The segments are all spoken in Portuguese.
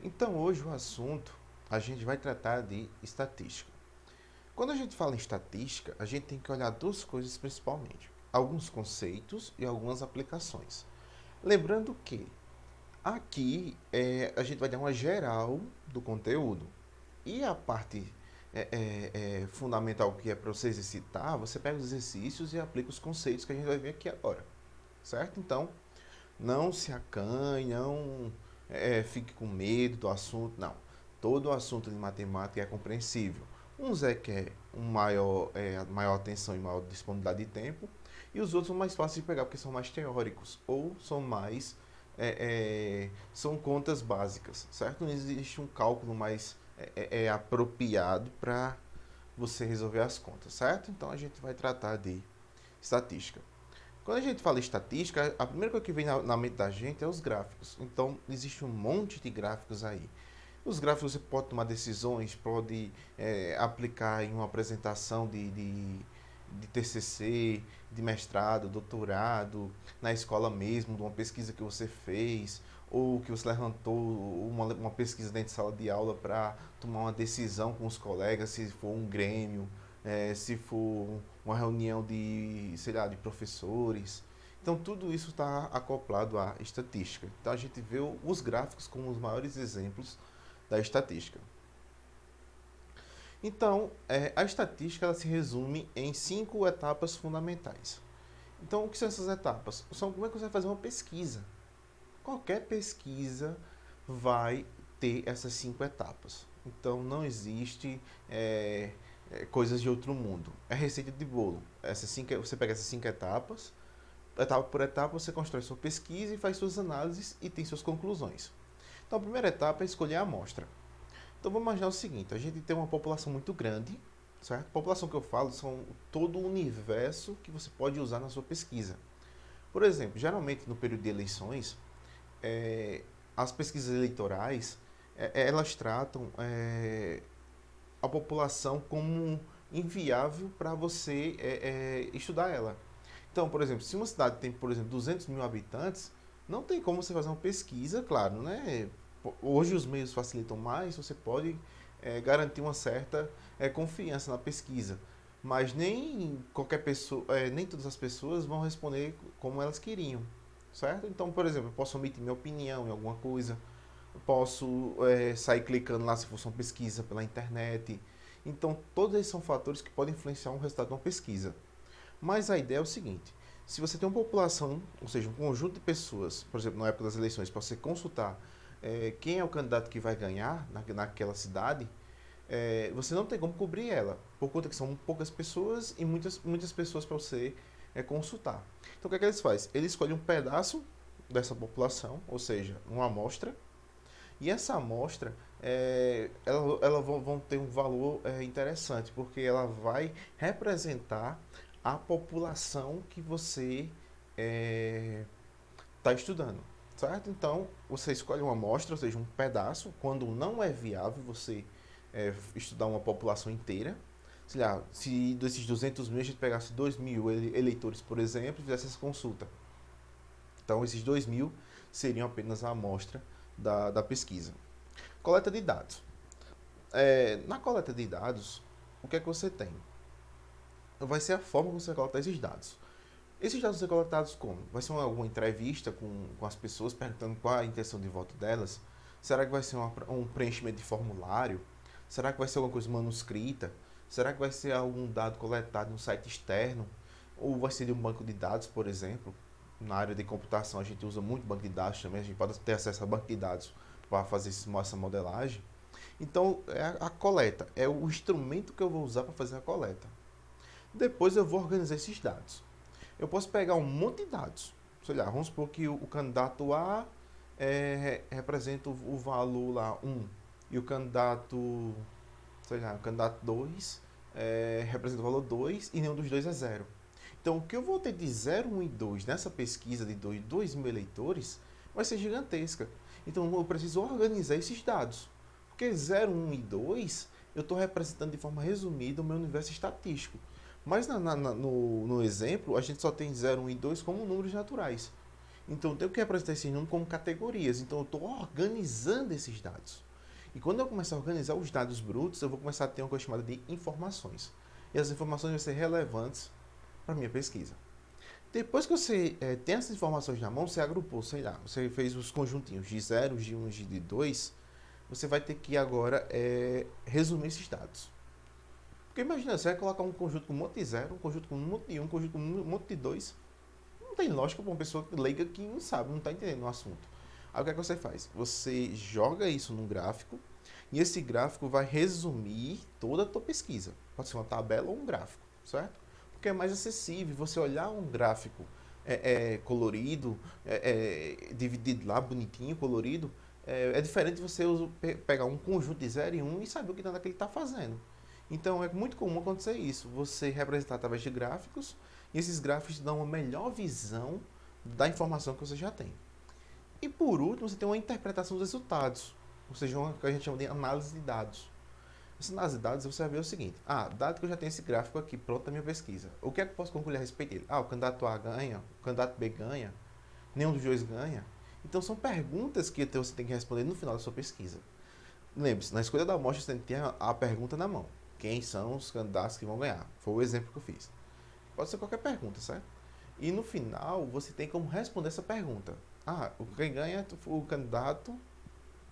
Então hoje o assunto a gente vai tratar de estatística. Quando a gente fala em estatística, a gente tem que olhar duas coisas principalmente: alguns conceitos e algumas aplicações. Lembrando que aqui a gente vai dar uma geral do conteúdo e a parte fundamental que é para você exercitar, você pega os exercícios e aplica os conceitos que a gente vai ver aqui agora, certo? Então, não se acanhe, não fique com medo do assunto, não. Todo assunto de matemática é compreensível. Uns quer maior atenção e maior disponibilidade de tempo, e os outros são mais fáceis de pegar porque são mais teóricos ou são mais são contas básicas, certo? Não existe um cálculo mais apropriado para você resolver as contas, certo? Então a gente vai tratar de estatística. Quando a gente fala em estatística, a primeira coisa que vem na mente da gente é os gráficos. Então, existe um monte de gráficos aí. Os gráficos você pode tomar decisões, pode aplicar em uma apresentação de TCC, de mestrado, doutorado, na escola mesmo, de uma pesquisa que você fez, ou que você levantou uma pesquisa dentro de sala de aula para tomar uma decisão com os colegas, se for um grêmio, se for uma reunião de, sei lá, de professores. Então, tudo isso está acoplado à estatística. Então, a gente vê os gráficos como os maiores exemplos da estatística. Então, a estatística ela se resume em 5 etapas fundamentais. Então, o que são essas etapas? Como é que você vai fazer uma pesquisa? Qualquer pesquisa vai ter essas 5 etapas. Então, não existe coisas de outro mundo. É receita de bolo. Você pega essas 5 etapas, etapa por etapa você constrói sua pesquisa e faz suas análises e tem suas conclusões. Então, a primeira etapa é escolher a amostra. Então vamos imaginar o seguinte: a gente tem uma população muito grande, certo? A população que eu falo são todo o universo que você pode usar na sua pesquisa. Por exemplo, geralmente no período de eleições, as pesquisas eleitorais, elas tratam a população como inviável para você estudar ela. Então, por exemplo, se uma cidade tem, por exemplo, 200 mil habitantes, não tem como você fazer uma pesquisa, claro, né? Hoje os meios facilitam mais, você pode garantir uma certa confiança na pesquisa. Mas nem qualquer pessoa, nem todas as pessoas vão responder como elas queriam, certo? Então, por exemplo, eu posso omitir minha opinião em alguma coisa, eu posso sair clicando lá se for uma pesquisa pela internet. Então, todos esses são fatores que podem influenciar o resultado de uma pesquisa. Mas a ideia é o seguinte: se você tem uma população, ou seja, um conjunto de pessoas, por exemplo, na época das eleições, para você consultar quem é o candidato que vai ganhar naquela cidade, você não tem como cobrir ela, por conta que são poucas pessoas e muitas pessoas para você consultar. Então, o que é que eles fazem? Eles escolhem um pedaço dessa população, ou seja, uma amostra, e essa amostra ela vão ter um valor interessante, porque ela vai representar a população que você está estudando, certo? Então, você escolhe uma amostra, ou seja, um pedaço. Quando não é viável você estudar uma população inteira, sei lá, se desses 200 mil a gente pegasse 2 mil eleitores, por exemplo, e fizesse essa consulta. Então, esses 2 mil seriam apenas a amostra da pesquisa. Coleta de dados. Na coleta de dados, o que é que você tem? Vai ser a forma como você vai coletar esses dados. Esses dados vão ser coletados como? Vai ser alguma entrevista com as pessoas, perguntando qual a intenção de voto delas? Será que vai ser um preenchimento de formulário? Será que vai ser alguma coisa manuscrita? Será que vai ser algum dado coletado em um site externo? Ou vai ser de um banco de dados, por exemplo? Na área de computação a gente usa muito banco de dados também, a gente pode ter acesso a banco de dados para fazer essa modelagem. Então, a coleta é o instrumento que eu vou usar para fazer a coleta. Depois eu vou organizar esses dados. Eu posso pegar um monte de dados. Sei lá, vamos supor que o candidato A representa o valor lá 1 e o candidato, sei lá, o candidato 2 representa o valor 2 e nenhum dos dois é 0. Então, o que eu vou ter de 0, 1 e 2 nessa pesquisa de 2 mil eleitores vai ser gigantesca. Então eu preciso organizar esses dados. Porque 0, 1 e 2 eu estou representando de forma resumida o meu universo estatístico. Mas no exemplo, a gente só tem 0, 1 e 2 como números naturais. Então eu tenho que representar esses números como categorias. Então eu estou organizando esses dados. E quando eu começar a organizar os dados brutos, eu vou começar a ter uma coisa chamada de informações. E as informações vão ser relevantes para a minha pesquisa. Depois que você tem essas informações na mão, você agrupou, sei lá, você fez os conjuntinhos de 0, de 1 e de 2, você vai ter que agora resumir esses dados. Porque imagina, você vai colocar um conjunto com um monte de 0, um conjunto com um monte de 1, um conjunto com um monte de 2. Não tem lógica para uma pessoa leiga que não sabe, não está entendendo o assunto. Aí o que é que você faz? Você joga isso num gráfico e esse gráfico vai resumir toda a tua pesquisa. Pode ser uma tabela ou um gráfico, certo? Porque é mais acessível você olhar um gráfico colorido, dividido lá, bonitinho, colorido. É diferente de você pegar um conjunto de 0 e 1 e saber o que danado que ele está fazendo. Então é muito comum acontecer isso. Você representar através de gráficos e esses gráficos dão uma melhor visão da informação que você já tem. E por último, você tem uma interpretação dos resultados, ou seja, uma que a gente chama de análise de dados. Essa análise de dados, você vai ver o seguinte: dado que eu já tenho esse gráfico aqui pronto da minha pesquisa, o que é que eu posso concluir a respeito dele? O candidato A ganha, o candidato B ganha, nenhum dos dois ganha. Então são perguntas que você tem que responder no final da sua pesquisa. Lembre-se, na escolha da amostra você tem que ter a pergunta na mão. Quem são os candidatos que vão ganhar? Foi o exemplo que eu fiz. Pode ser qualquer pergunta, certo? E no final, você tem como responder essa pergunta. Quem ganha é o candidato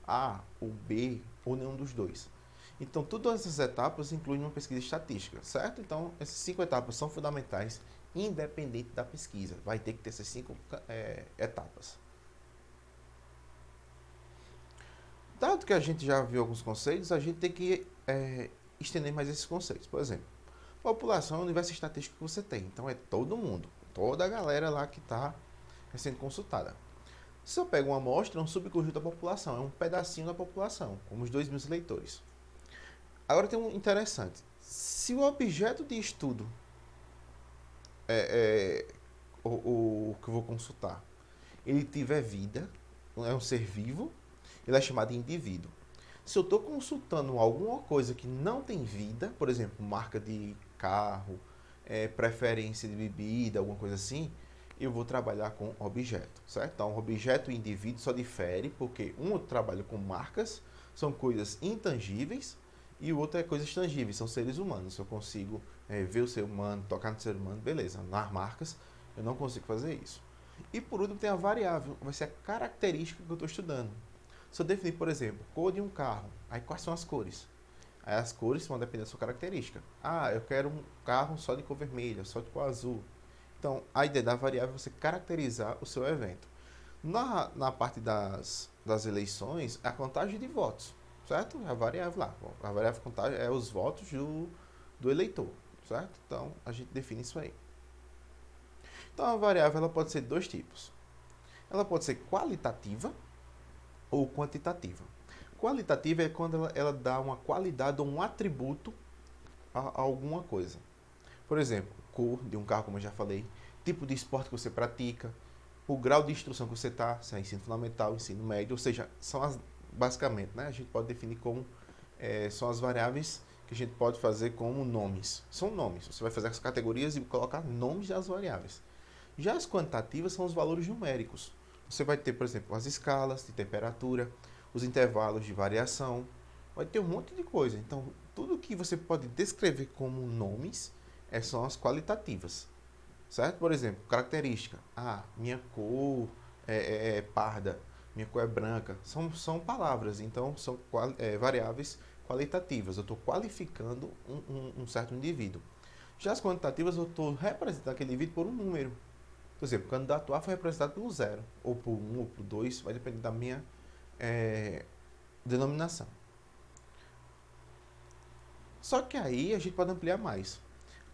A, o B, ou nenhum dos dois. Então, todas essas etapas incluem uma pesquisa estatística, certo? Então, essas 5 etapas são fundamentais, independente da pesquisa. Vai ter que ter essas 5 etapas. Dado que a gente já viu alguns conceitos, a gente tem que estender mais esses conceitos. Por exemplo, população é o universo estatístico que você tem. Então, é todo mundo, toda a galera lá que está sendo consultada. Se eu pego uma amostra, é um subconjunto da população, é um pedacinho da população, como os 2.000 eleitores. Agora tem um interessante. Se o objeto de estudo o que eu vou consultar, ele tiver vida, é um ser vivo, ele é chamado de indivíduo. Se eu estou consultando alguma coisa que não tem vida, por exemplo, marca de carro, preferência de bebida, alguma coisa assim, eu vou trabalhar com objeto, certo? Então, objeto e indivíduo só difere porque um eu trabalho com marcas, são coisas intangíveis, e o outro é coisas tangíveis, são seres humanos. Eu consigo ver o ser humano, tocar no ser humano, beleza. Nas marcas, eu não consigo fazer isso. E por último, tem a variável, vai ser a característica que eu estou estudando. Se eu definir, por exemplo, cor de um carro, aí quais são as cores? Aí as cores vão depender da sua característica. Eu quero um carro só de cor vermelha, só de cor azul. Então, a ideia da variável é você caracterizar o seu evento. Na parte das eleições, a contagem de votos, certo? A variável lá. A variável contagem é os votos do eleitor, certo? Então, a gente define isso aí. Então, a variável ela pode ser de dois tipos. Ela pode ser qualitativa ou quantitativa. Qualitativa é quando ela dá uma qualidade ou um atributo a alguma coisa. Por exemplo, cor de um carro, como eu já falei, tipo de esporte que você pratica, o grau de instrução que você está, se é ensino fundamental, ensino médio, ou seja, basicamente, né, a gente pode definir como são as variáveis que a gente pode fazer como nomes. São nomes, você vai fazer as categorias e colocar nomes das variáveis. Já as quantitativas são os valores numéricos. Você vai ter, por exemplo, as escalas de temperatura, os intervalos de variação, vai ter um monte de coisa. Então, tudo que você pode descrever como nomes são as qualitativas, certo? Por exemplo, característica. Minha cor é parda, minha cor é branca. São palavras, então são variáveis qualitativas. Eu estou qualificando um certo indivíduo. Já as quantitativas, eu estou representando aquele indivíduo por um número. Por exemplo, o candidato A foi representado por 0, ou por 1, ou por 2, vai depender da minha denominação. Só que aí a gente pode ampliar mais.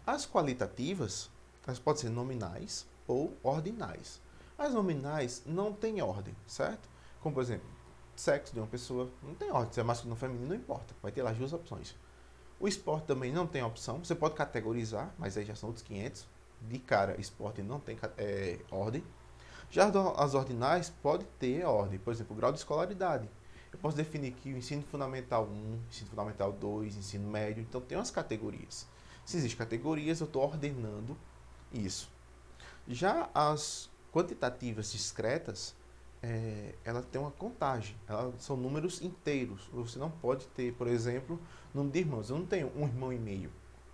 As qualitativas, elas podem ser nominais ou ordinais. As nominais não têm ordem, certo? Como, por exemplo, sexo de uma pessoa não tem ordem. Se é masculino ou feminino, não importa. Vai ter lá as duas opções. O esporte também não tem opção. Você pode categorizar, mas aí já são outros 500. De cara, esporte não tem ordem. Já as ordinais podem ter ordem, por exemplo, o grau de escolaridade. Eu posso definir que o ensino fundamental 1, ensino fundamental 2, ensino médio, então tem umas categorias. Se existem categorias, eu estou ordenando isso. Já as quantitativas discretas, ela tem uma contagem, elas são números inteiros. Você não pode ter, por exemplo, número de irmãos. Eu não tenho um irmão e meio.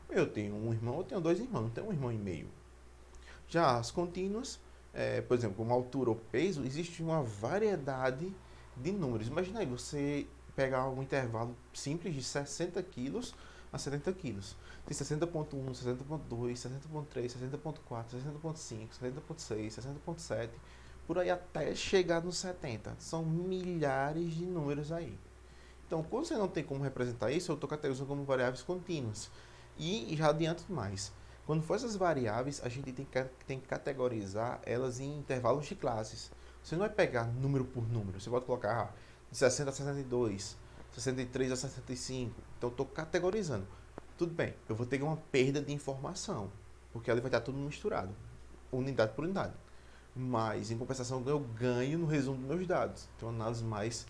Eu tenho um irmão, eu tenho dois irmãos, não tenho um irmão e meio. Já as contínuas, por exemplo, como altura ou peso, existe uma variedade de números. Imagina aí, você pegar um intervalo simples de 60 quilos a 70 quilos. Tem 60.1, 60.2, 60.3, 60.4, 60.5, 60.6, 60.7, por aí até chegar nos 70. São milhares de números aí. Então, quando você não tem como representar isso, eu estou categorizando como variáveis contínuas. E já adianto mais. Quando for essas variáveis, a gente tem que categorizar elas em intervalos de classes. Você não vai pegar número por número. Você pode colocar de 60 a 62, 63 a 65. Então, eu estou categorizando. Tudo bem, eu vou ter uma perda de informação, porque ali vai estar tudo misturado, unidade por unidade. Mas, em compensação, eu ganho no resumo dos meus dados. Então, uma análise mais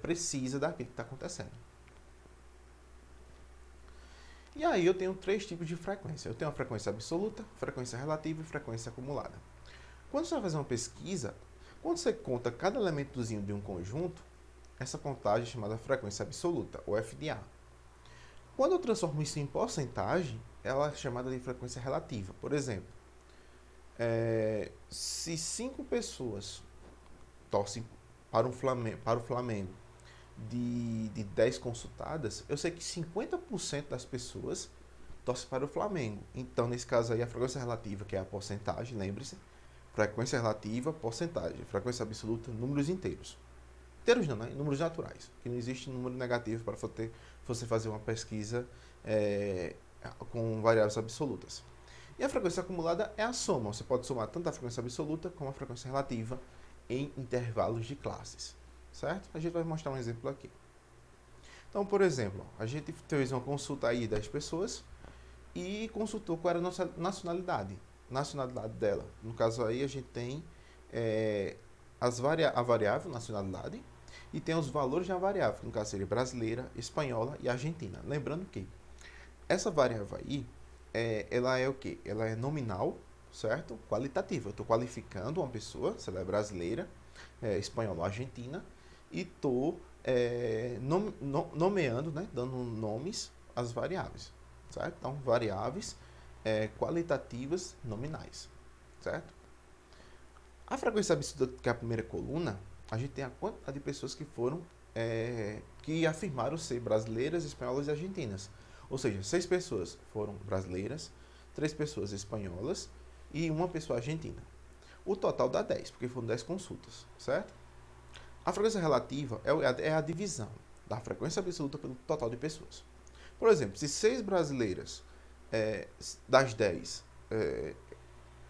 precisa daquilo que está acontecendo. E aí eu tenho três tipos de frequência. Eu tenho a frequência absoluta, frequência relativa e frequência acumulada. Quando você vai fazer uma pesquisa, quando você conta cada elementozinho de um conjunto, essa contagem é chamada frequência absoluta, ou FDA. Quando eu transformo isso em porcentagem, ela é chamada de frequência relativa. Por exemplo, se 5 pessoas torcem para o Flamengo de 10 consultadas, eu sei que 50% das pessoas torcem para o Flamengo. Então, nesse caso aí, a frequência relativa, que é a porcentagem, lembre-se, frequência relativa, porcentagem, frequência absoluta, números inteiros. Inteiros não, né? Números naturais, que não existe número negativo para você fazer uma pesquisa com variáveis absolutas. E a frequência acumulada é a soma. Você pode somar tanto a frequência absoluta como a frequência relativa em intervalos de classes. Certo? A gente vai mostrar um exemplo aqui. Então, por exemplo, a gente fez uma consulta aí de 10 pessoas e consultou qual era a nossa nacionalidade dela. No caso aí, a gente tem a variável nacionalidade e tem os valores da variável, que no caso seria brasileira, espanhola e argentina. Lembrando que essa variável aí, ela é o quê? Ela é nominal, certo? Qualitativa. Eu estou qualificando uma pessoa, se ela é brasileira, espanhola ou argentina, e estou nomeando, né, dando nomes às variáveis, certo? Então, variáveis qualitativas nominais, certo? A frequência absoluta, que é a primeira coluna, a gente tem a quantidade de pessoas que foram, que afirmaram ser brasileiras, espanholas e argentinas. Ou seja, 6 pessoas foram brasileiras, 3 pessoas espanholas e uma pessoa argentina. O total dá 10, porque foram 10 consultas, certo? A frequência relativa é a divisão da frequência absoluta pelo total de pessoas. Por exemplo, se 6 brasileiras das 10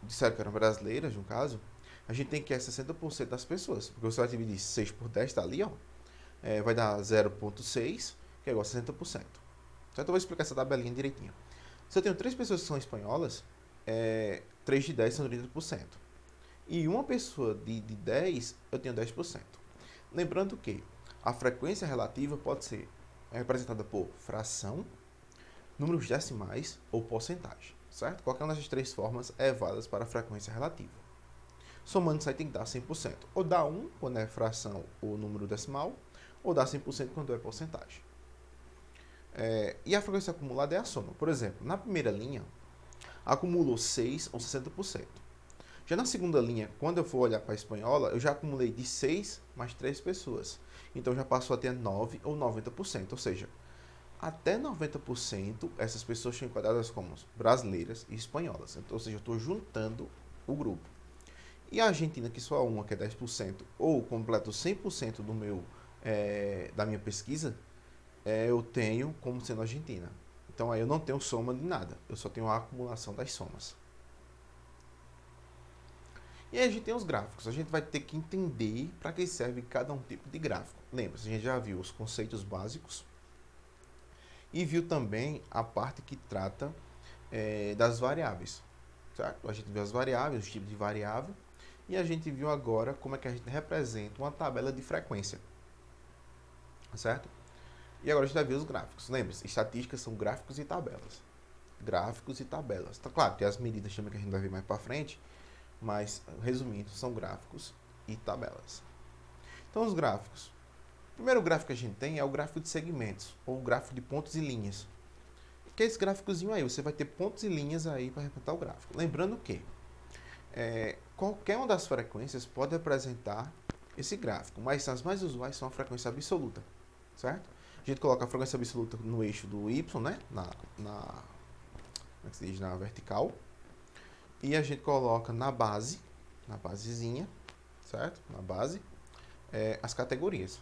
disseram que eram brasileiras, no caso, a gente tem que é 60% das pessoas, porque você vai dividir 6 por 10, está ali, ó, vai dar 0,6, que é igual a 60%. Então, eu vou explicar essa tabelinha direitinho. Se eu tenho 3 pessoas que são espanholas, 3 de 10 são 30%. E uma pessoa de 10, eu tenho 10%. Lembrando que a frequência relativa pode ser representada por fração, números decimais ou porcentagem, certo? Qualquer uma dessas três formas é válida para a frequência relativa. Somando isso aí tem que dar 100%. Ou dá 1 quando é fração ou número decimal, ou dá 100% quando é porcentagem. E a frequência acumulada é a soma. Por exemplo, na primeira linha, acumulou 6 ou 60%. Já na segunda linha, quando eu for olhar para a espanhola, eu já acumulei de 6 mais 3 pessoas. Então já passou a ter 9 ou 90%. Ou seja, até 90% essas pessoas são enquadradas como brasileiras e espanholas. Então, ou seja, eu estou juntando o grupo. E a Argentina, que só uma, que é 10%, ou completo 100% da minha pesquisa, eu tenho como sendo Argentina. Então aí eu não tenho soma de nada, eu só tenho a acumulação das somas. E aí a gente tem os gráficos. A gente vai ter que entender para que serve cada um tipo de gráfico. Lembra-se, a gente já viu os conceitos básicos e viu também a parte que trata das variáveis. Certo? A gente viu as variáveis, os tipos de variável E a gente viu agora como é que a gente representa uma tabela de frequência, certo? E agora a gente vai ver os gráficos. Lembre-se, estatísticas são gráficos e tabelas. Gráficos e tabelas. Tá claro, tem as medidas também que a gente vai ver mais para frente, mas resumindo, são gráficos e tabelas. Então os gráficos. O primeiro gráfico que a gente tem é o gráfico de segmentos, ou o gráfico de pontos e linhas. Que é esse gráficozinho aí, você vai ter pontos e linhas aí para representar o gráfico. Lembrando que qualquer uma das frequências pode apresentar esse gráfico, mas as mais usuais são a frequência absoluta, certo? A gente coloca a frequência absoluta no eixo do y, né? Como é que se diz? Na vertical. E a gente coloca na base, na basezinha, certo? Na base, as categorias,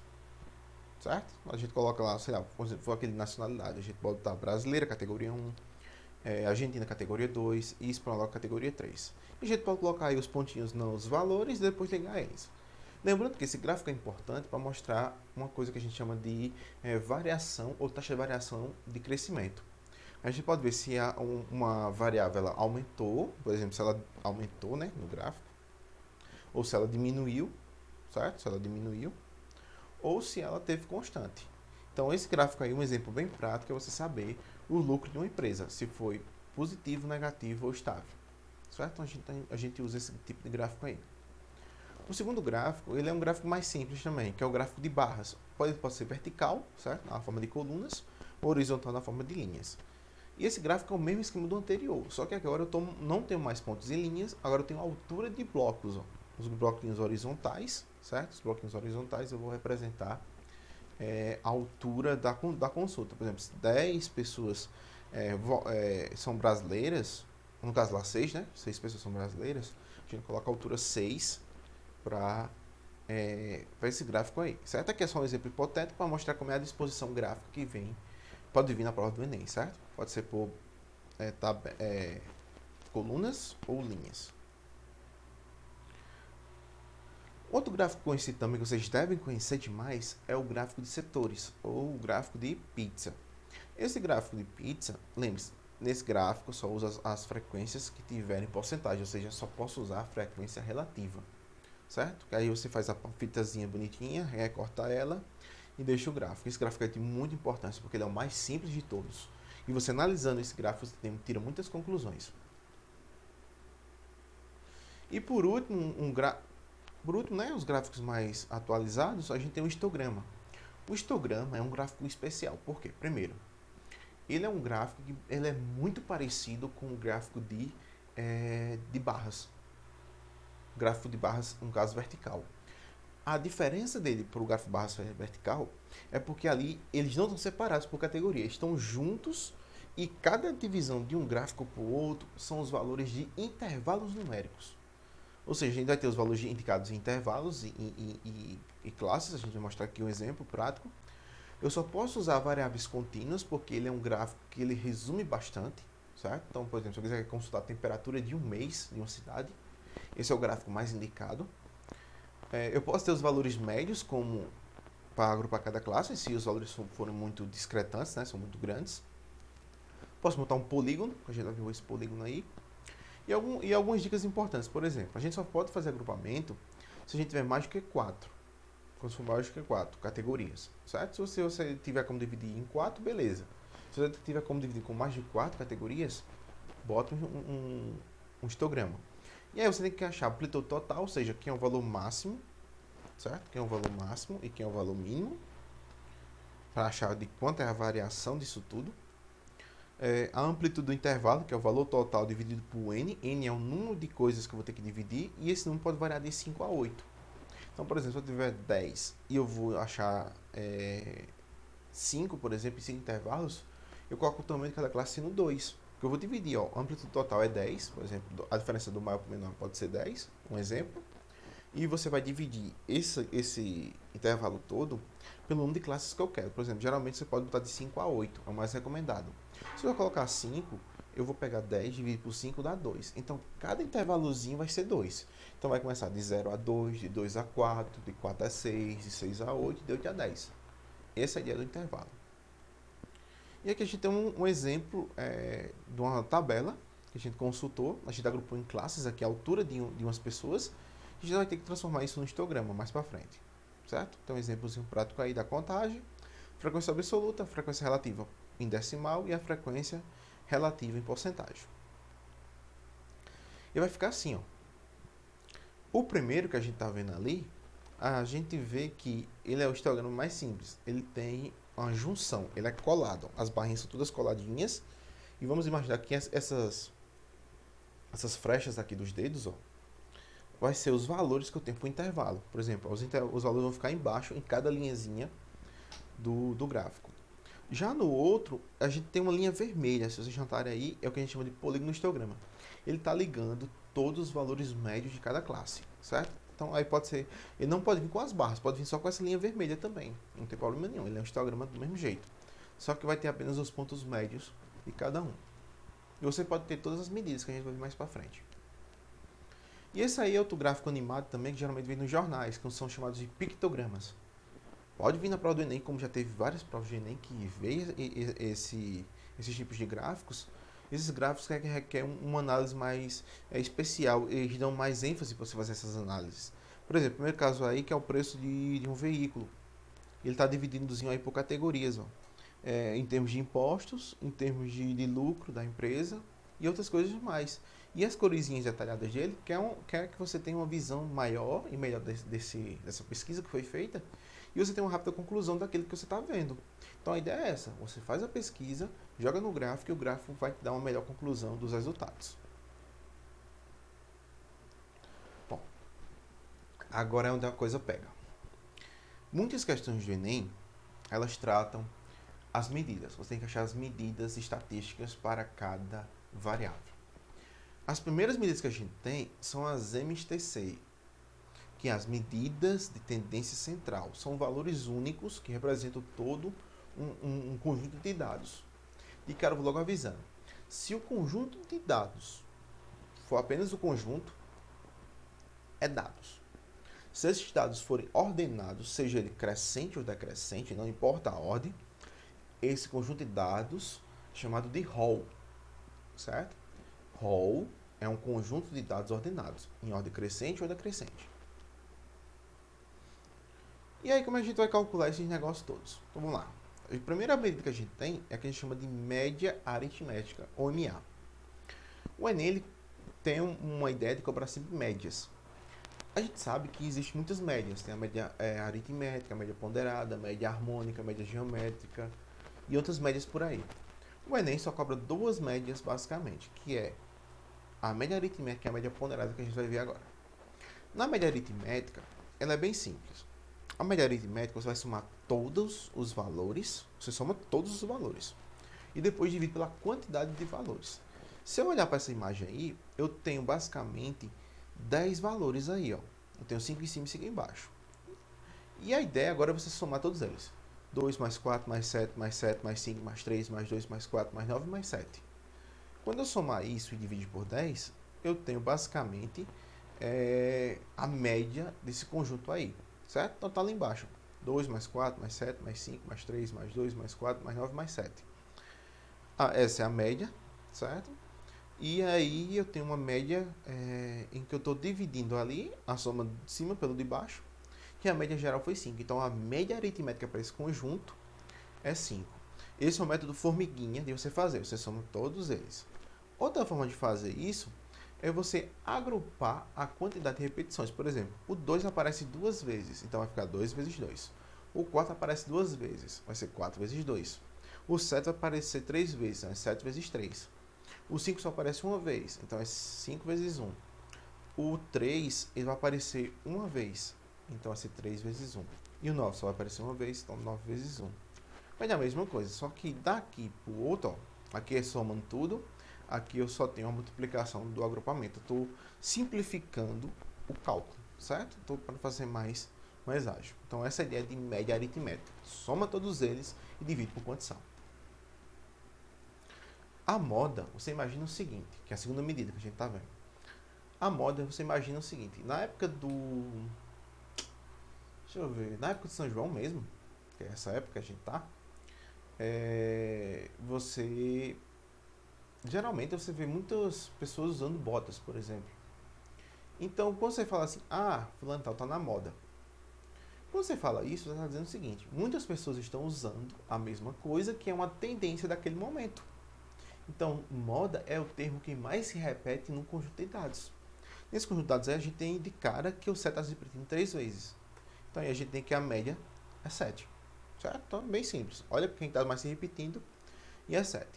certo? A gente coloca lá, sei lá, por exemplo, for aquele de nacionalidade, a gente pode botar brasileira, categoria 1, Argentina, categoria 2 e espanhola, categoria 3. E a gente pode colocar aí os pontinhos nos valores e depois ligar eles. Lembrando que esse gráfico é importante para mostrar uma coisa que a gente chama de variação ou taxa de variação de crescimento. A gente pode ver se uma variável ela aumentou, por exemplo, se ela aumentou, né, no gráfico, ou se ela diminuiu, certo? Se ela diminuiu, ou se ela teve constante. Então, esse gráfico aí, um exemplo bem prático, é você saber o lucro de uma empresa, se foi positivo, negativo ou estável, certo? Então, a gente usa esse tipo de gráfico aí. O segundo gráfico, ele é um gráfico mais simples também, que é o gráfico de barras. Pode ser vertical, certo? Na forma de colunas, ou horizontal na forma de linhas. E esse gráfico é o mesmo esquema do anterior, só que agora eu não tenho mais pontos e linhas, agora eu tenho altura de blocos, ó. Os bloquinhos horizontais, certo? Os bloquinhos horizontais eu vou representar a altura da consulta. Por exemplo, se 10 pessoas são brasileiras, no caso lá 6, né? 6 pessoas são brasileiras, a gente coloca a altura 6 para esse gráfico aí, certo? Aqui é só um exemplo hipotético para mostrar como é a disposição gráfica que pode vir na prova do Enem, certo? Pode ser por colunas ou linhas. Outro gráfico conhecido também que vocês devem conhecer demais é o gráfico de setores, ou o gráfico de pizza. Esse gráfico de pizza, lembre-se, nesse gráfico eu só uso as frequências que tiverem porcentagem, ou seja, só posso usar a frequência relativa, certo? Aí você faz a fitazinha bonitinha, recorta ela e deixa o gráfico. Esse gráfico é de muita importância, porque ele é o mais simples de todos. E você analisando esse gráfico, você tira muitas conclusões. E por último, né, os gráficos mais atualizados, a gente tem o histograma. O histograma é um gráfico especial. Por quê? Primeiro, ele é um gráfico que ele é muito parecido com o gráfico de barras. O gráfico de barras, um caso vertical. A diferença dele para o gráfico de barras vertical é porque ali eles não estão separados por categoria, estão juntos e cada divisão de um gráfico para o outro são os valores de intervalos numéricos. Ou seja, a gente vai ter os valores indicados em intervalos e classes. A gente vai mostrar aqui um exemplo prático. Eu só posso usar variáveis contínuas porque ele é um gráfico que ele resume bastante, certo? Então, por exemplo, se eu quiser consultar a temperatura de um mês de uma cidade, esse é o gráfico mais indicado. Eu posso ter os valores médios como para agrupar cada classe, se os valores forem muito discretantes, né, são muito grandes. Posso montar um polígono, a gente já viu esse polígono aí. E algumas dicas importantes, por exemplo, a gente só pode fazer agrupamento se a gente tiver mais do que 4. Quando for mais do que 4 categorias, certo? Se você tiver como dividir em 4, beleza. Se você tiver como dividir com mais de 4 categorias, bota um histograma. E aí você tem que achar a amplitude total, ou seja, quem é o valor máximo, certo? Quem é o valor máximo e quem é o valor mínimo, para achar de quanto é a variação disso tudo. A amplitude do intervalo, que é o valor total dividido por n. N é o número de coisas que eu vou ter que dividir, e esse número pode variar de 5 a 8. Então, por exemplo, se eu tiver 10 e eu vou achar 5, por exemplo, em 5 intervalos, eu coloco o tamanho de cada classe no 2. Porque eu vou dividir, ó, a amplitude total é 10, por exemplo, a diferença do maior para o menor pode ser 10, um exemplo. E você vai dividir esse intervalo todo pelo número de classes que eu quero. Por exemplo, geralmente você pode botar de 5 a 8, é o mais recomendado. Se eu colocar 5, eu vou pegar 10 dividido por 5 dá 2. Então, cada intervalozinho vai ser 2. Então, vai começar de 0 a 2, de 2 a 4, de 4 a 6, de 6 a 8, de 8 a 10. Essa é a ideia do intervalo. E aqui a gente tem um exemplo de uma tabela que a gente consultou. A gente agrupou em classes aqui a altura de umas pessoas. A a gente vai ter que transformar isso no histograma mais para frente, certo? Então, um exemplozinho prático aí da contagem: frequência absoluta, frequência relativa em decimal e a frequência relativa em porcentagem. E vai ficar assim, ó. O primeiro que a gente está vendo ali, a gente vê que ele é o histograma mais simples. Ele tem uma junção, ele é colado. As barrinhas são todas coladinhas. E vamos imaginar que essas frechas aqui dos dedos, ó, vai ser os valores que eu tenho para o intervalo. Por exemplo, os valores vão ficar embaixo em cada linhazinha do gráfico. Já no outro, a gente tem uma linha vermelha. Se vocês notarem aí, é o que a gente chama de polígono histograma. Ele está ligando todos os valores médios de cada classe, certo? Então aí pode ser, ele não pode vir com as barras, pode vir só com essa linha vermelha também. Não tem problema nenhum, ele é um histograma do mesmo jeito. Só que vai ter apenas os pontos médios de cada um. E você pode ter todas as medidas que a gente vai ver mais para frente. E esse aí é outro gráfico animado também, que geralmente vem nos jornais, que são chamados de pictogramas. Pode vir na prova do Enem, como já teve várias provas de Enem que veio esses tipos de gráficos. Esses gráficos requerem uma análise mais especial, eles dão mais ênfase para você fazer essas análises. Por exemplo, o primeiro caso aí, que é o preço de um veículo. Ele está dividindo aí por categorias, ó. Em termos de impostos, em termos de lucro da empresa e outras coisas mais. E as coresinhas detalhadas dele quer que você tenha uma visão maior e melhor dessa pesquisa que foi feita, e você tem uma rápida conclusão daquilo que você está vendo. Então a ideia é essa: você faz a pesquisa, joga no gráfico e o gráfico vai te dar uma melhor conclusão dos resultados. Bom, agora é onde a coisa pega. Muitas questões do Enem, elas tratam as medidas. Você tem que achar as medidas estatísticas para cada variável. As primeiras medidas que a gente tem são as MSTC, que é as medidas de tendência central. São valores únicos que representam todo um conjunto de dados. De cara, eu vou logo avisando: se o conjunto de dados for apenas o conjunto, é dados. Se esses dados forem ordenados, seja ele crescente ou decrescente, não importa a ordem, esse conjunto de dados é chamado de rol, certo? Rol é um conjunto de dados ordenados, em ordem crescente ou decrescente. E aí, como a gente vai calcular esses negócios todos? Então, vamos lá. A primeira medida que a gente tem é a que a gente chama de média aritmética, ou MA. O Enem ele tem uma ideia de cobrar sempre médias. A gente sabe que existem muitas médias. Tem a média aritmética, a média ponderada, a média harmônica, a média geométrica e outras médias por aí. O Enem só cobra duas médias, basicamente, que é a média aritmética e a média ponderada, que a gente vai ver agora. Na média aritmética, ela é bem simples. A média aritmética, você vai somar todos os valores, você soma todos os valores, e depois divide pela quantidade de valores. Se eu olhar para essa imagem aí, eu tenho basicamente 10 valores aí, ó. Eu tenho 5 em cima e 5 embaixo. E a ideia agora é você somar todos eles. 2 mais 4 mais 7 mais 7 mais 5 mais 3 mais 2 mais 4 mais 9 mais 7. Quando eu somar isso e dividir por 10, eu tenho basicamente a média desse conjunto aí, certo? Então tá lá embaixo: 2 mais 4 mais 7 mais 5 mais 3 mais 2 mais 4 mais 9 mais 7. Essa é a média, certo? E aí eu tenho uma média em que eu estou dividindo ali a soma de cima pelo de baixo, que a média geral foi 5. Então a média aritmética para esse conjunto é 5. Esse é o método formiguinha de você fazer, você soma todos eles. Outra forma de fazer isso é você agrupar a quantidade de repetições. Por exemplo, o 2 aparece duas vezes, então vai ficar 2 vezes 2. O 4 aparece duas vezes, vai ser 4 vezes 2. O 7 vai aparecer 3 vezes, então é 7 vezes 3. O 5 só aparece uma vez, então é 5 vezes 1. O 3 ele vai aparecer uma vez, então vai ser 3 vezes 1. E o 9 só vai aparecer uma vez, então 9 vezes 1. Vai dar a mesma coisa, só que daqui para o outro, ó, aqui é somando tudo, aqui eu só tenho a multiplicação do agrupamento. Eu estou simplificando o cálculo, certo? Estou para fazer mais ágil. Então essa é a ideia de média aritmética. Soma todos eles e divide por quantos são. A moda, você imagina o seguinte, que é a segunda medida que a gente está vendo. A moda, você imagina o seguinte: na época deixa eu ver, na época de São João mesmo, que é essa época que a gente tá, geralmente você vê muitas pessoas usando botas, por exemplo. Então, quando você fala assim, ah, fulano tal tá na moda. Quando você fala isso, você está dizendo o seguinte, muitas pessoas estão usando a mesma coisa que é uma tendência daquele momento. Então, moda é o termo que mais se repete num conjunto de dados. Nesse conjunto de dados aí, a gente tem de cara que o 7 está se repetindo 3 vezes. Então, aí a gente tem que a média é 7. Certo? Então, é bem simples. Olha quem está mais se repetindo e é 7.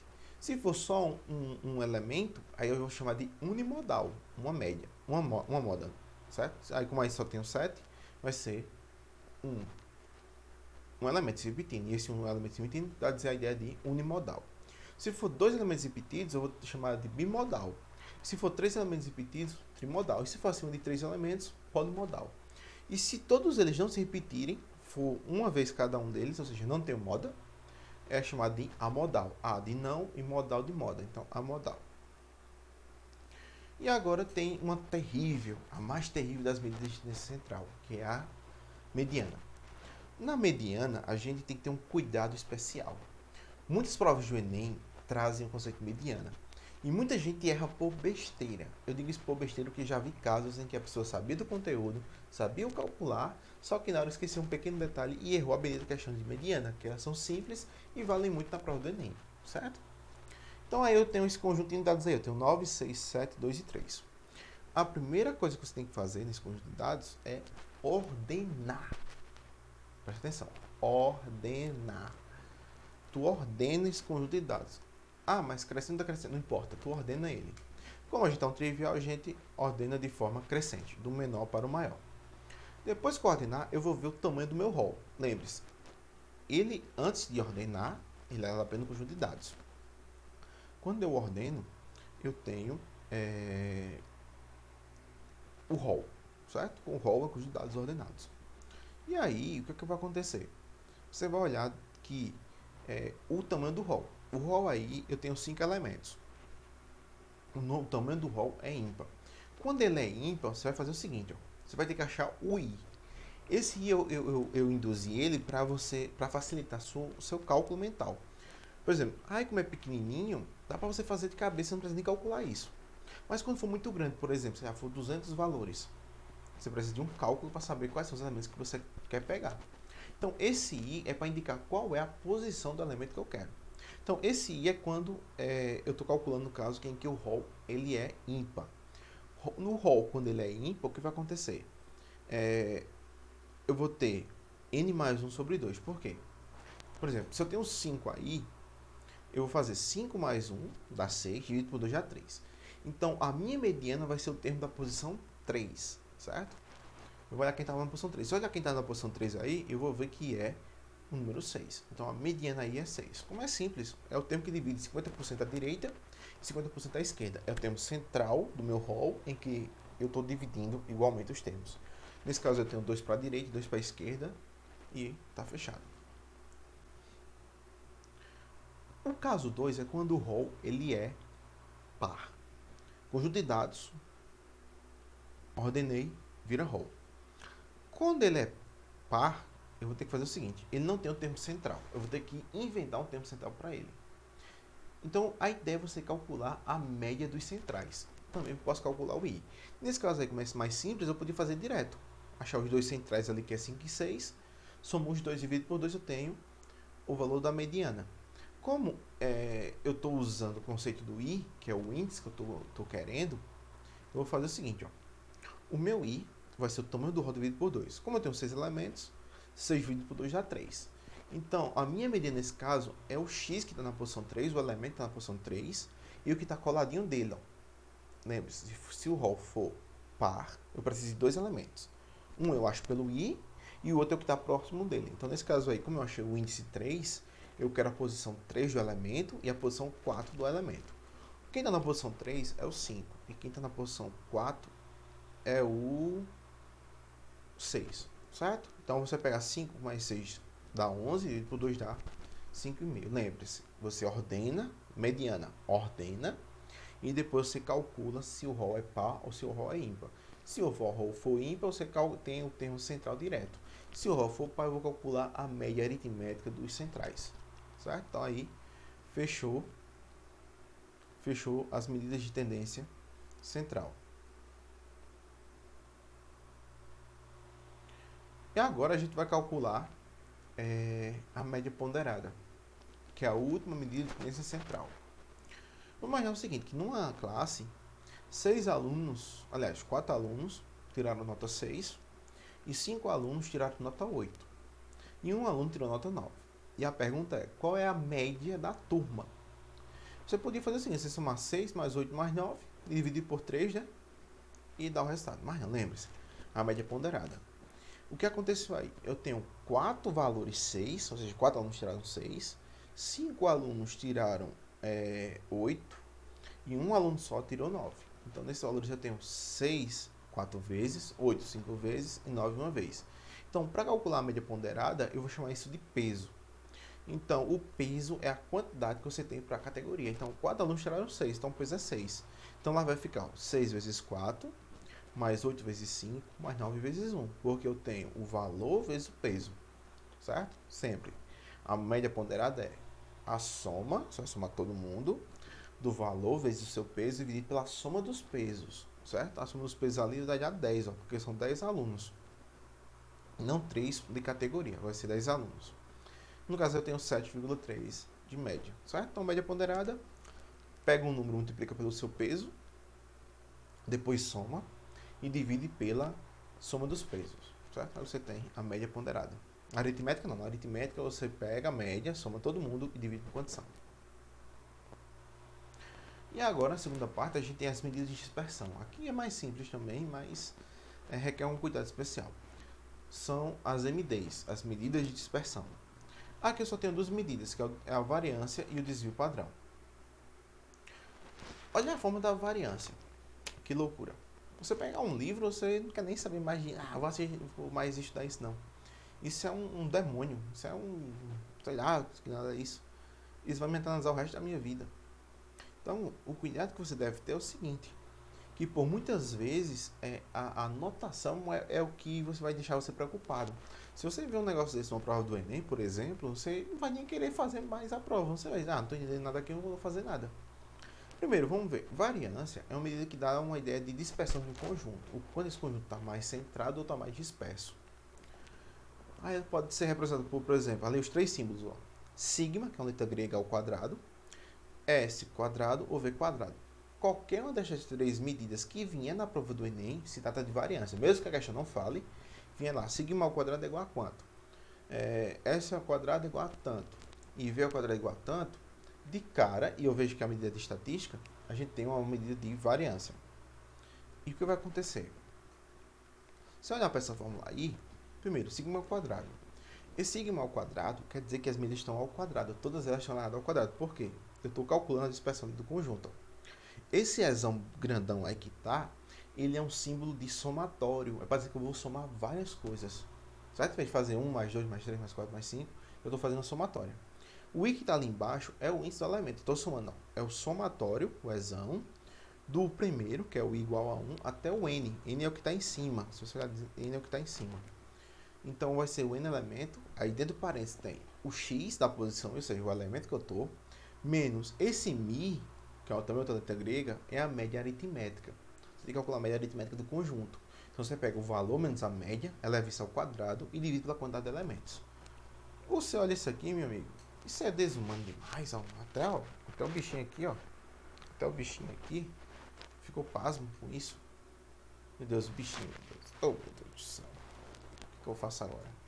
Se for só um elemento, aí eu vou chamar de unimodal, uma média, uma moda. Certo? Aí, como aí só tem o 7, vai ser um, um elemento se repetindo. E esse um elemento se repetindo dá a dizer a ideia de unimodal. Se for dois elementos repetidos, eu vou chamar de bimodal. Se for três elementos repetidos, trimodal. E se for acima de três elementos, polimodal. E se todos eles não se repetirem, for uma vez cada um deles, ou seja, não tem moda, é chamado de amodal. A de não e modal de moda. Então, amodal. E agora tem uma terrível, a mais terrível das medidas de tendência central, que é a mediana. Na mediana, a gente tem que ter um cuidado especial. Muitas provas do Enem trazem o conceito de mediana. E muita gente erra por besteira. Eu digo isso por besteira porque já vi casos em que a pessoa sabia do conteúdo, sabia o calcular, só que na hora esqueceu um pequeno detalhe e errou a bendita questão de mediana, que elas são simples e valem muito na prova do Enem, certo? Então aí eu tenho esse conjunto de dados aí, eu tenho 9, 6, 7, 2 e 3. A primeira coisa que você tem que fazer nesse conjunto de dados é ordenar. Presta atenção, ordenar. Tu ordena esse conjunto de dados. Ah, mas crescendo, crescendo, não importa, tu ordena ele. Como a gente é um trivial, a gente ordena de forma crescente, do menor para o maior. Depois que eu ordenar, eu vou ver o tamanho do meu rol. Lembre-se, ele, antes de ordenar, ele é apenas um conjunto de dados. Quando eu ordeno, eu tenho o rol, certo? O rol é um conjunto de dados ordenados. E aí, o que vai acontecer? Você vai olhar que o tamanho do rol. O rol aí, eu tenho 5 elementos. O tamanho do rol é ímpar. Quando ele é ímpar, você vai fazer o seguinte, ó, você vai ter que achar o i. Esse i eu induzi ele para facilitar o seu cálculo mental. Por exemplo, como é pequenininho, dá para você fazer de cabeça, não precisa nem calcular isso. Mas quando for muito grande, por exemplo, se já for 200 valores, você precisa de um cálculo para saber quais são os elementos que você quer pegar. Então, esse i é para indicar qual é a posição do elemento que eu quero. Então, esse i é quando eu estou calculando, no caso, em que o rol ele é ímpar. No rol, quando ele é ímpar, o que vai acontecer? Eu vou ter n mais 1 sobre 2. Por quê? Por exemplo, se eu tenho 5 aí, eu vou fazer 5 mais 1 dá 6, dividido por 2 dá 3. Então, a minha mediana vai ser o termo da posição 3, certo? Eu vou olhar quem estava na posição 3. Se eu olhar quem está na posição 3 aí, eu vou ver que é o número 6. Então, a mediana aí é 6. Como é simples, é o termo que divide 50% à direita e 50% à esquerda. É o termo central do meu rol, em que eu estou dividindo igualmente os termos. Nesse caso, eu tenho 2 para a direita e 2 para a esquerda e está fechado. O caso 2 é quando o rol ele é par. Conjunto de dados, ordenei, vira rol. Quando ele é par, eu vou ter que fazer o seguinte, ele não tem um termo central, eu vou ter que inventar um termo central para ele. Então, a ideia é você calcular a média dos centrais. Também posso calcular o i. Nesse caso aí, como é mais simples, eu podia fazer direto. Achar os dois centrais ali, que é 5 e 6, somar os dois dividido por 2, eu tenho o valor da mediana. Como eu estou usando o conceito do i, que é o índice que eu estou querendo, eu vou fazer o seguinte, ó. O meu i vai ser o tamanho do rol dividido por 2. Como eu tenho 6 elementos, 6 dividido por 2 dá 3. Então, a minha medida nesse caso é o x que está na posição 3, o elemento que está na posição 3, e o que está coladinho dele. Lembre-se, se o rol for par, eu preciso de dois elementos. Um eu acho pelo i, e o outro é o que está próximo dele. Então, nesse caso aí, como eu achei o índice 3, eu quero a posição 3 do elemento e a posição 4 do elemento. Quem está na posição 3 é o 5, e quem está na posição 4 é o 6, certo? Então, você pega 5 mais 6 dá 11, e por 2 dá 5,5. Lembre-se, você ordena, mediana, ordena, e depois você calcula se o rol é par ou se o rol é ímpar. Se o rol for ímpar, você tem o termo central direto. Se o rol for par, eu vou calcular a média aritmética dos centrais, certo? Então, aí, fechou as medidas de tendência central. E agora a gente vai calcular a média ponderada, que é a última medida de tendência central. Vamos imaginar o seguinte, que numa classe, 4 alunos tiraram nota 6 e 5 alunos tiraram nota 8. E um aluno tirou nota 9. E a pergunta é, qual é a média da turma? Você podia fazer o seguinte, você somar 6 mais 8 mais 9, dividir por 3, né? E dar o resultado. Mas não, lembre-se, a média ponderada. O que aconteceu aí? Eu tenho 4 valores 6, ou seja, 4 alunos tiraram 6, 5 alunos tiraram 8 e um aluno só tirou 9. Então, nesses valores eu tenho 6 4 vezes, 8 5 vezes e 9 uma vez. Então, para calcular a média ponderada, eu vou chamar isso de peso. Então, o peso é a quantidade que você tem para a categoria. Então, 4 alunos tiraram 6, então o peso é 6. Então, lá vai ficar 6 vezes 4, mais 8 vezes 5, mais 9 vezes 1. Porque eu tenho o valor vezes o peso. Certo? Sempre. A média ponderada é a soma, você vai somar todo mundo, do valor vezes o seu peso dividido pela soma dos pesos. Certo? A soma dos pesos ali vai dar 10, porque são 10 alunos. Não 3 de categoria, vai ser 10 alunos. No caso, eu tenho 7,3 de média, certo? Então, média ponderada, pega um número, multiplica pelo seu peso, depois soma e divide pela soma dos pesos, certo? Aí você tem a média ponderada. A aritmética não, na aritmética você pega a média, soma todo mundo e divide por quantos são. E agora, na segunda parte, a gente tem as medidas de dispersão. Aqui é mais simples também, mas requer um cuidado especial. São as MDs, as medidas de dispersão. Aqui eu só tenho duas medidas, que é a variância e o desvio padrão. Olha a forma da variância. Que loucura. Você pegar um livro, você não quer nem saber mais de... vou mais estudar isso, não. Isso é um demônio. Isso é sei lá, que nada é isso. Isso vai me analisar o resto da minha vida. Então, o cuidado que você deve ter é o seguinte. Que por muitas vezes a anotação é o que vai deixar você preocupado. Se você vê um negócio desse numa prova do Enem, por exemplo, você não vai nem querer fazer mais a prova. Você vai dizer, não estou entendendo nada aqui, eu não vou fazer nada. Primeiro, vamos ver. Variância é uma medida que dá uma ideia de dispersão de um conjunto. Quando esse conjunto está mais centrado ou está mais disperso. Aí pode ser representado por exemplo, ali os três símbolos. Ó. Sigma, que é uma letra grega ao quadrado, S quadrado ou V quadrado. Qualquer uma dessas três medidas que vier na prova do Enem se trata de variância. Mesmo que a questão não fale, vinha lá, sigma ao quadrado é igual a quanto? S ao quadrado é igual a tanto. E V ao quadrado é igual a tanto. De cara, e eu vejo que a medida de estatística, a gente tem uma medida de variância. E o que vai acontecer? Se olhar para essa fórmula aí, primeiro, sigma ao quadrado. Esse sigma ao quadrado quer dizer que as medidas estão ao quadrado. Todas elas estão ao quadrado. Por quê? Eu estou calculando a dispersão do conjunto. Esse Ezão grandão aí que tá, ele é um símbolo de somatório. É para dizer que eu vou somar várias coisas. Certo? Em vez de fazer 1, mais 2, mais 3, mais 4, mais 5, eu estou fazendo uma somatória. O I que está ali embaixo é o índice do elemento. Estou somando, não. É o somatório, o Ezão, do primeiro, que é o I igual a 1, até o N. N é o que está em cima. Se você olhar, N é o que está em cima. Então, vai ser o N elemento. Aí, dentro do parênteses, tem o X da posição, ou seja, o elemento que eu estou, menos esse Mi, que é também outra letra grega, é a média aritmética. Você tem que calcular a média aritmética do conjunto. Então, você pega o valor menos a média, eleva isso ao quadrado e divide pela quantidade de elementos. Você olha isso aqui, meu amigo. Isso é desumano demais, ó. Até o bichinho aqui, ó. Até o bichinho aqui ficou pasmo com isso. Meu Deus, o bichinho, meu Deus. Oh, meu Deus do céu. O que eu faço agora?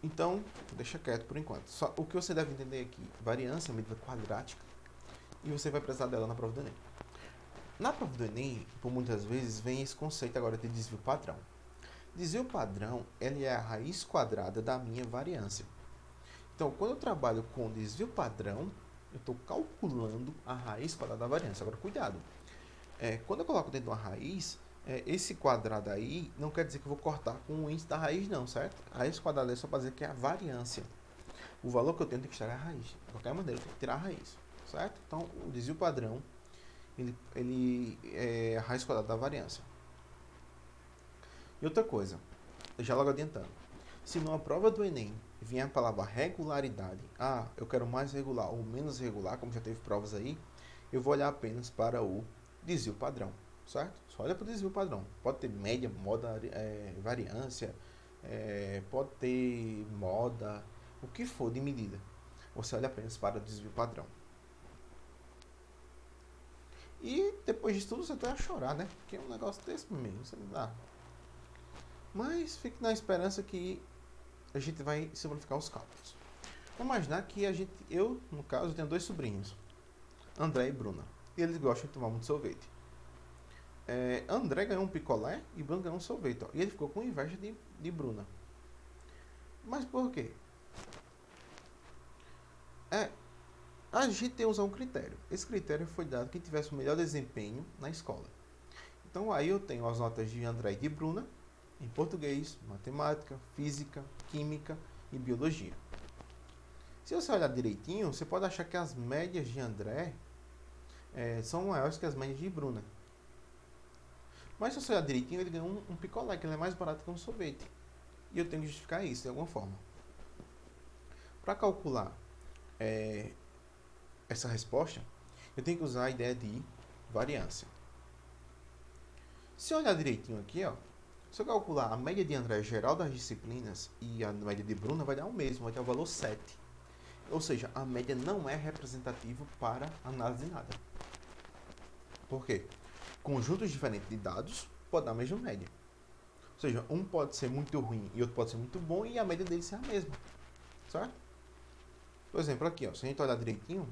Então, deixa quieto por enquanto. Só o que você deve entender aqui, variância é medida quadrática, e você vai precisar dela na prova do Enem. Na prova do Enem, por muitas vezes, vem esse conceito agora de desvio padrão. Desvio padrão, ele é a raiz quadrada da minha variância. Então, quando eu trabalho com desvio padrão, eu estou calculando a raiz quadrada da variância. Agora, cuidado. Quando eu coloco dentro de uma raiz, esse quadrado aí não quer dizer que eu vou cortar com o índice da raiz, não, certo? A raiz quadrada é só para dizer que é a variância. O valor que eu tenho tem que estar na raiz. De qualquer maneira, eu tenho que tirar a raiz, certo? Então, o desvio padrão, ele é a raiz quadrada da variância. E outra coisa, já logo adiantando. Se numa prova do Enem vier a palavra regularidade, eu quero mais regular ou menos regular, como já teve provas aí, eu vou olhar apenas para o desvio padrão, certo? Só olha para o desvio padrão. Pode ter média, moda, variância, pode ter moda, o que for de medida. Você olha apenas para o desvio padrão. E depois disso tudo você vai chorar, né? Porque é um negócio desse mesmo, você não dá. Mas fique na esperança que a gente vai simplificar os cálculos. Vamos imaginar que eu, no caso, tenho dois sobrinhos, André e Bruna. E eles gostam de tomar muito sorvete. André ganhou um picolé e Bruna ganhou um sorvete. Ó, e ele ficou com inveja de Bruna. Mas por quê? A gente tem que usar um critério. Esse critério foi dado quem tivesse o melhor desempenho na escola. Então aí eu tenho as notas de André e de Bruna em português, matemática, física, química e biologia. Se você olhar direitinho, você pode achar que as médias de André são maiores que as médias de Bruna. Mas se você olhar direitinho, ele ganhou um picolé, que ele é mais barato que um sorvete. E eu tenho que justificar isso de alguma forma. Para calcular essa resposta, eu tenho que usar a ideia de variância. Se eu olhar direitinho aqui, ó, se eu calcular a média de André geral das disciplinas e a média de Bruna, vai dar o mesmo, vai dar o valor 7. Ou seja, a média não é representativa para análise de nada. Por quê? Conjuntos diferentes de dados podem dar a mesma média. Ou seja, um pode ser muito ruim e outro pode ser muito bom e a média deles ser a mesma. Certo? Por exemplo, aqui, ó, se a gente olhar direitinho,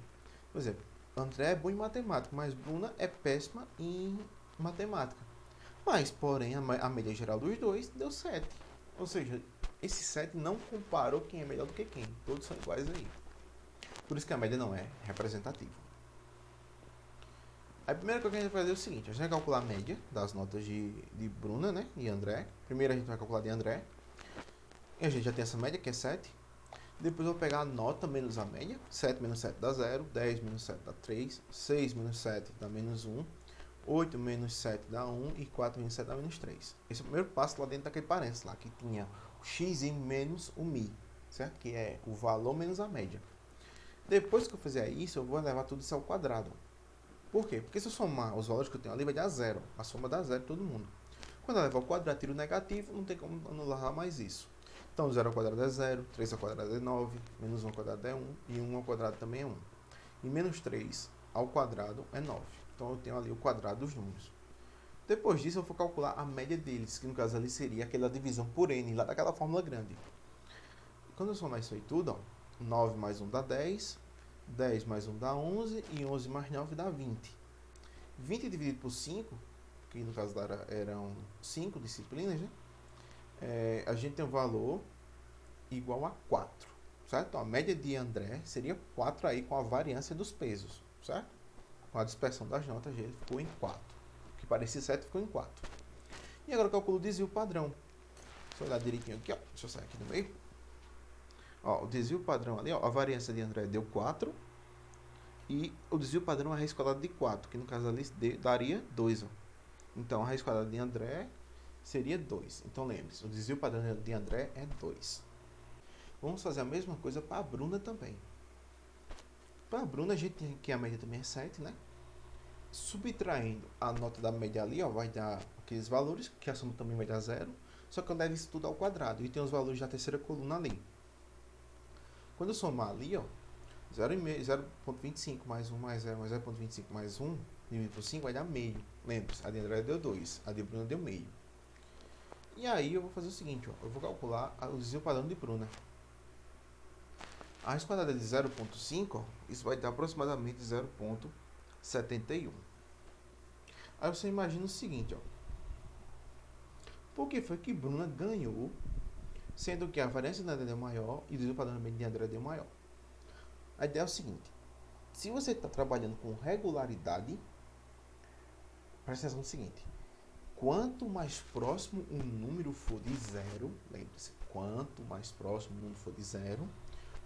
por exemplo, André é bom em matemática, mas Bruna é péssima em matemática. Mas, porém, a média geral dos dois deu 7. Ou seja, esse 7 não comparou quem é melhor do que quem. Todos são iguais aí. Por isso que a média não é representativa. A primeira coisa que a gente vai fazer é o seguinte. A gente vai calcular a média das notas de Bruna, né, e André. Primeiro a gente vai calcular de André. E a gente já tem essa média, que é 7. Depois eu vou pegar a nota menos a média. 7 menos 7 dá 0. 10 menos 7 dá 3. 6 menos 7 dá menos 1. 8 menos 7 dá 1 e 4 menos 7 dá menos 3. Esse é o primeiro passo lá dentro daquele parênteses lá, que tinha o x menos o mi, certo? Que é o valor menos a média. Depois que eu fizer isso, eu vou levar tudo isso ao quadrado. Por quê? Porque se eu somar os valores que eu tenho ali, vai dar 0. A soma dá 0 todo mundo. Quando eu levar ao quadrado, tiro o negativo, não tem como anular mais isso. Então, 0 ao quadrado é 0, 3 ao quadrado é 9, menos 1 ao quadrado é 1, e 1 ao quadrado também é 1. E menos 3 ao quadrado é 9. Então, eu tenho ali o quadrado dos números. Depois disso, eu vou calcular a média deles, que no caso ali seria aquela divisão por n, lá daquela fórmula grande. Quando eu somar isso aí tudo, ó, 9 mais 1 dá 10, 10 mais 1 dá 11, e 11 mais 9 dá 20. 20 dividido por 5, que no caso eram 5 disciplinas, né? A gente tem um valor igual a 4, certo? Então, a média de André seria 4 aí com a variância dos pesos, certo? Com a dispersão das notas, ele ficou em 4. O que parecia 7 ficou em 4. E agora eu calculo o desvio padrão. Se eu olhar direitinho aqui, ó, deixa eu sair aqui do meio. Ó, o desvio padrão ali, ó, a variância de André deu 4. E o desvio padrão é a raiz quadrada de 4, que no caso ali daria 2. Ó. Então, a raiz quadrada de André seria 2. Então, lembre-se, o desvio padrão de André é 2. Vamos fazer a mesma coisa para a Bruna também. Para a Bruna, a gente tem que a média também é 7, né? Subtraindo a nota da média ali, ó, vai dar aqueles valores, que a soma também vai dar 0. Só que eu levo isso tudo ao quadrado. E tem os valores da terceira coluna ali. Quando eu somar ali, ó, 0,25 mais 1 mais 0 mais 0,25 mais 1 dividido por 5 vai dar meio. Lembre-se, a de André deu 2, a de Bruna deu meio. E aí eu vou fazer o seguinte, ó, eu vou calcular o desvio padrão de Bruna. A raiz quadrada de 0,5, isso vai dar aproximadamente 0,71. Aí você imagina o seguinte, ó. Por que foi que Bruna ganhou, sendo que a variância de André deu maior e o desvio padrão de André deu maior? A ideia é o seguinte, se você está trabalhando com regularidade, presta atenção no seguinte, quanto mais próximo um número for de 0, lembre-se, quanto mais próximo um número for de 0,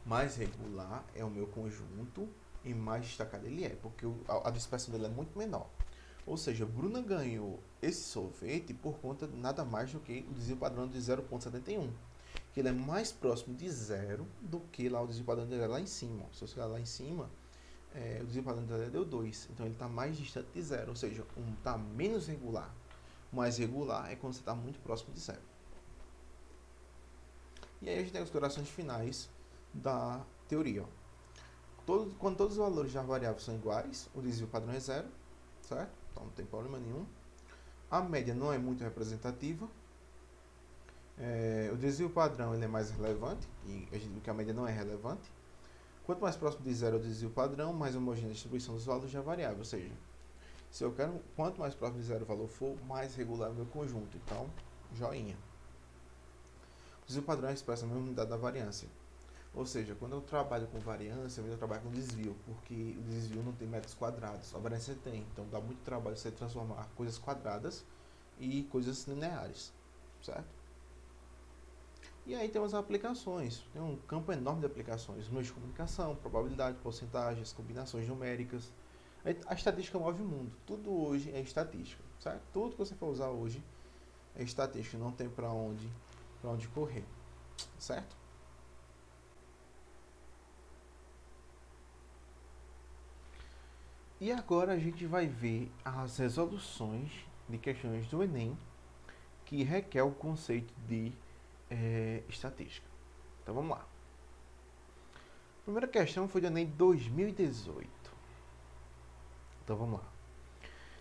mais regular é o meu conjunto e mais destacado ele é, porque a dispersão dele é muito menor. Ou seja, Bruna ganhou esse sorvete por conta de nada mais do que o desvio padrão de 0,71. Que ele é mais próximo de 0 do que lá o desvio padrão dele lá em cima. Se você olhar lá em cima, o desvio padrão dele deu 2. Então ele está mais distante de zero, ou seja, um está menos regular. O mais regular é quando você está muito próximo de zero. E aí a gente tem as considerações finais da teoria. Quando todos os valores da variável são iguais, o desvio padrão é zero, certo? Então não tem problema nenhum. A média não é muito representativa. O desvio padrão ele é mais relevante, e a gente viu que a média não é relevante. Quanto mais próximo de zero é o desvio padrão, mais homogênea a distribuição dos valores da variável. Ou seja, se eu quero, quanto mais próximo de zero o valor for, mais regular é o meu conjunto. Então, joinha. O desvio padrão é expresso na mesma unidade da variância. Ou seja, quando eu trabalho com variância, eu trabalho com desvio, porque o desvio não tem metros quadrados, a variância tem. Então dá muito trabalho você transformar coisas quadradas e coisas lineares, certo? E aí tem as aplicações, tem um campo enorme de aplicações, meios de comunicação, probabilidade, porcentagens, combinações numéricas. A estatística move o mundo, tudo hoje é estatística, certo? Tudo que você for usar hoje é estatística, não tem para onde correr, certo? E agora a gente vai ver as resoluções de questões do Enem que requer o conceito de estatística. Então vamos lá. A primeira questão foi do Enem 2018. Então vamos lá.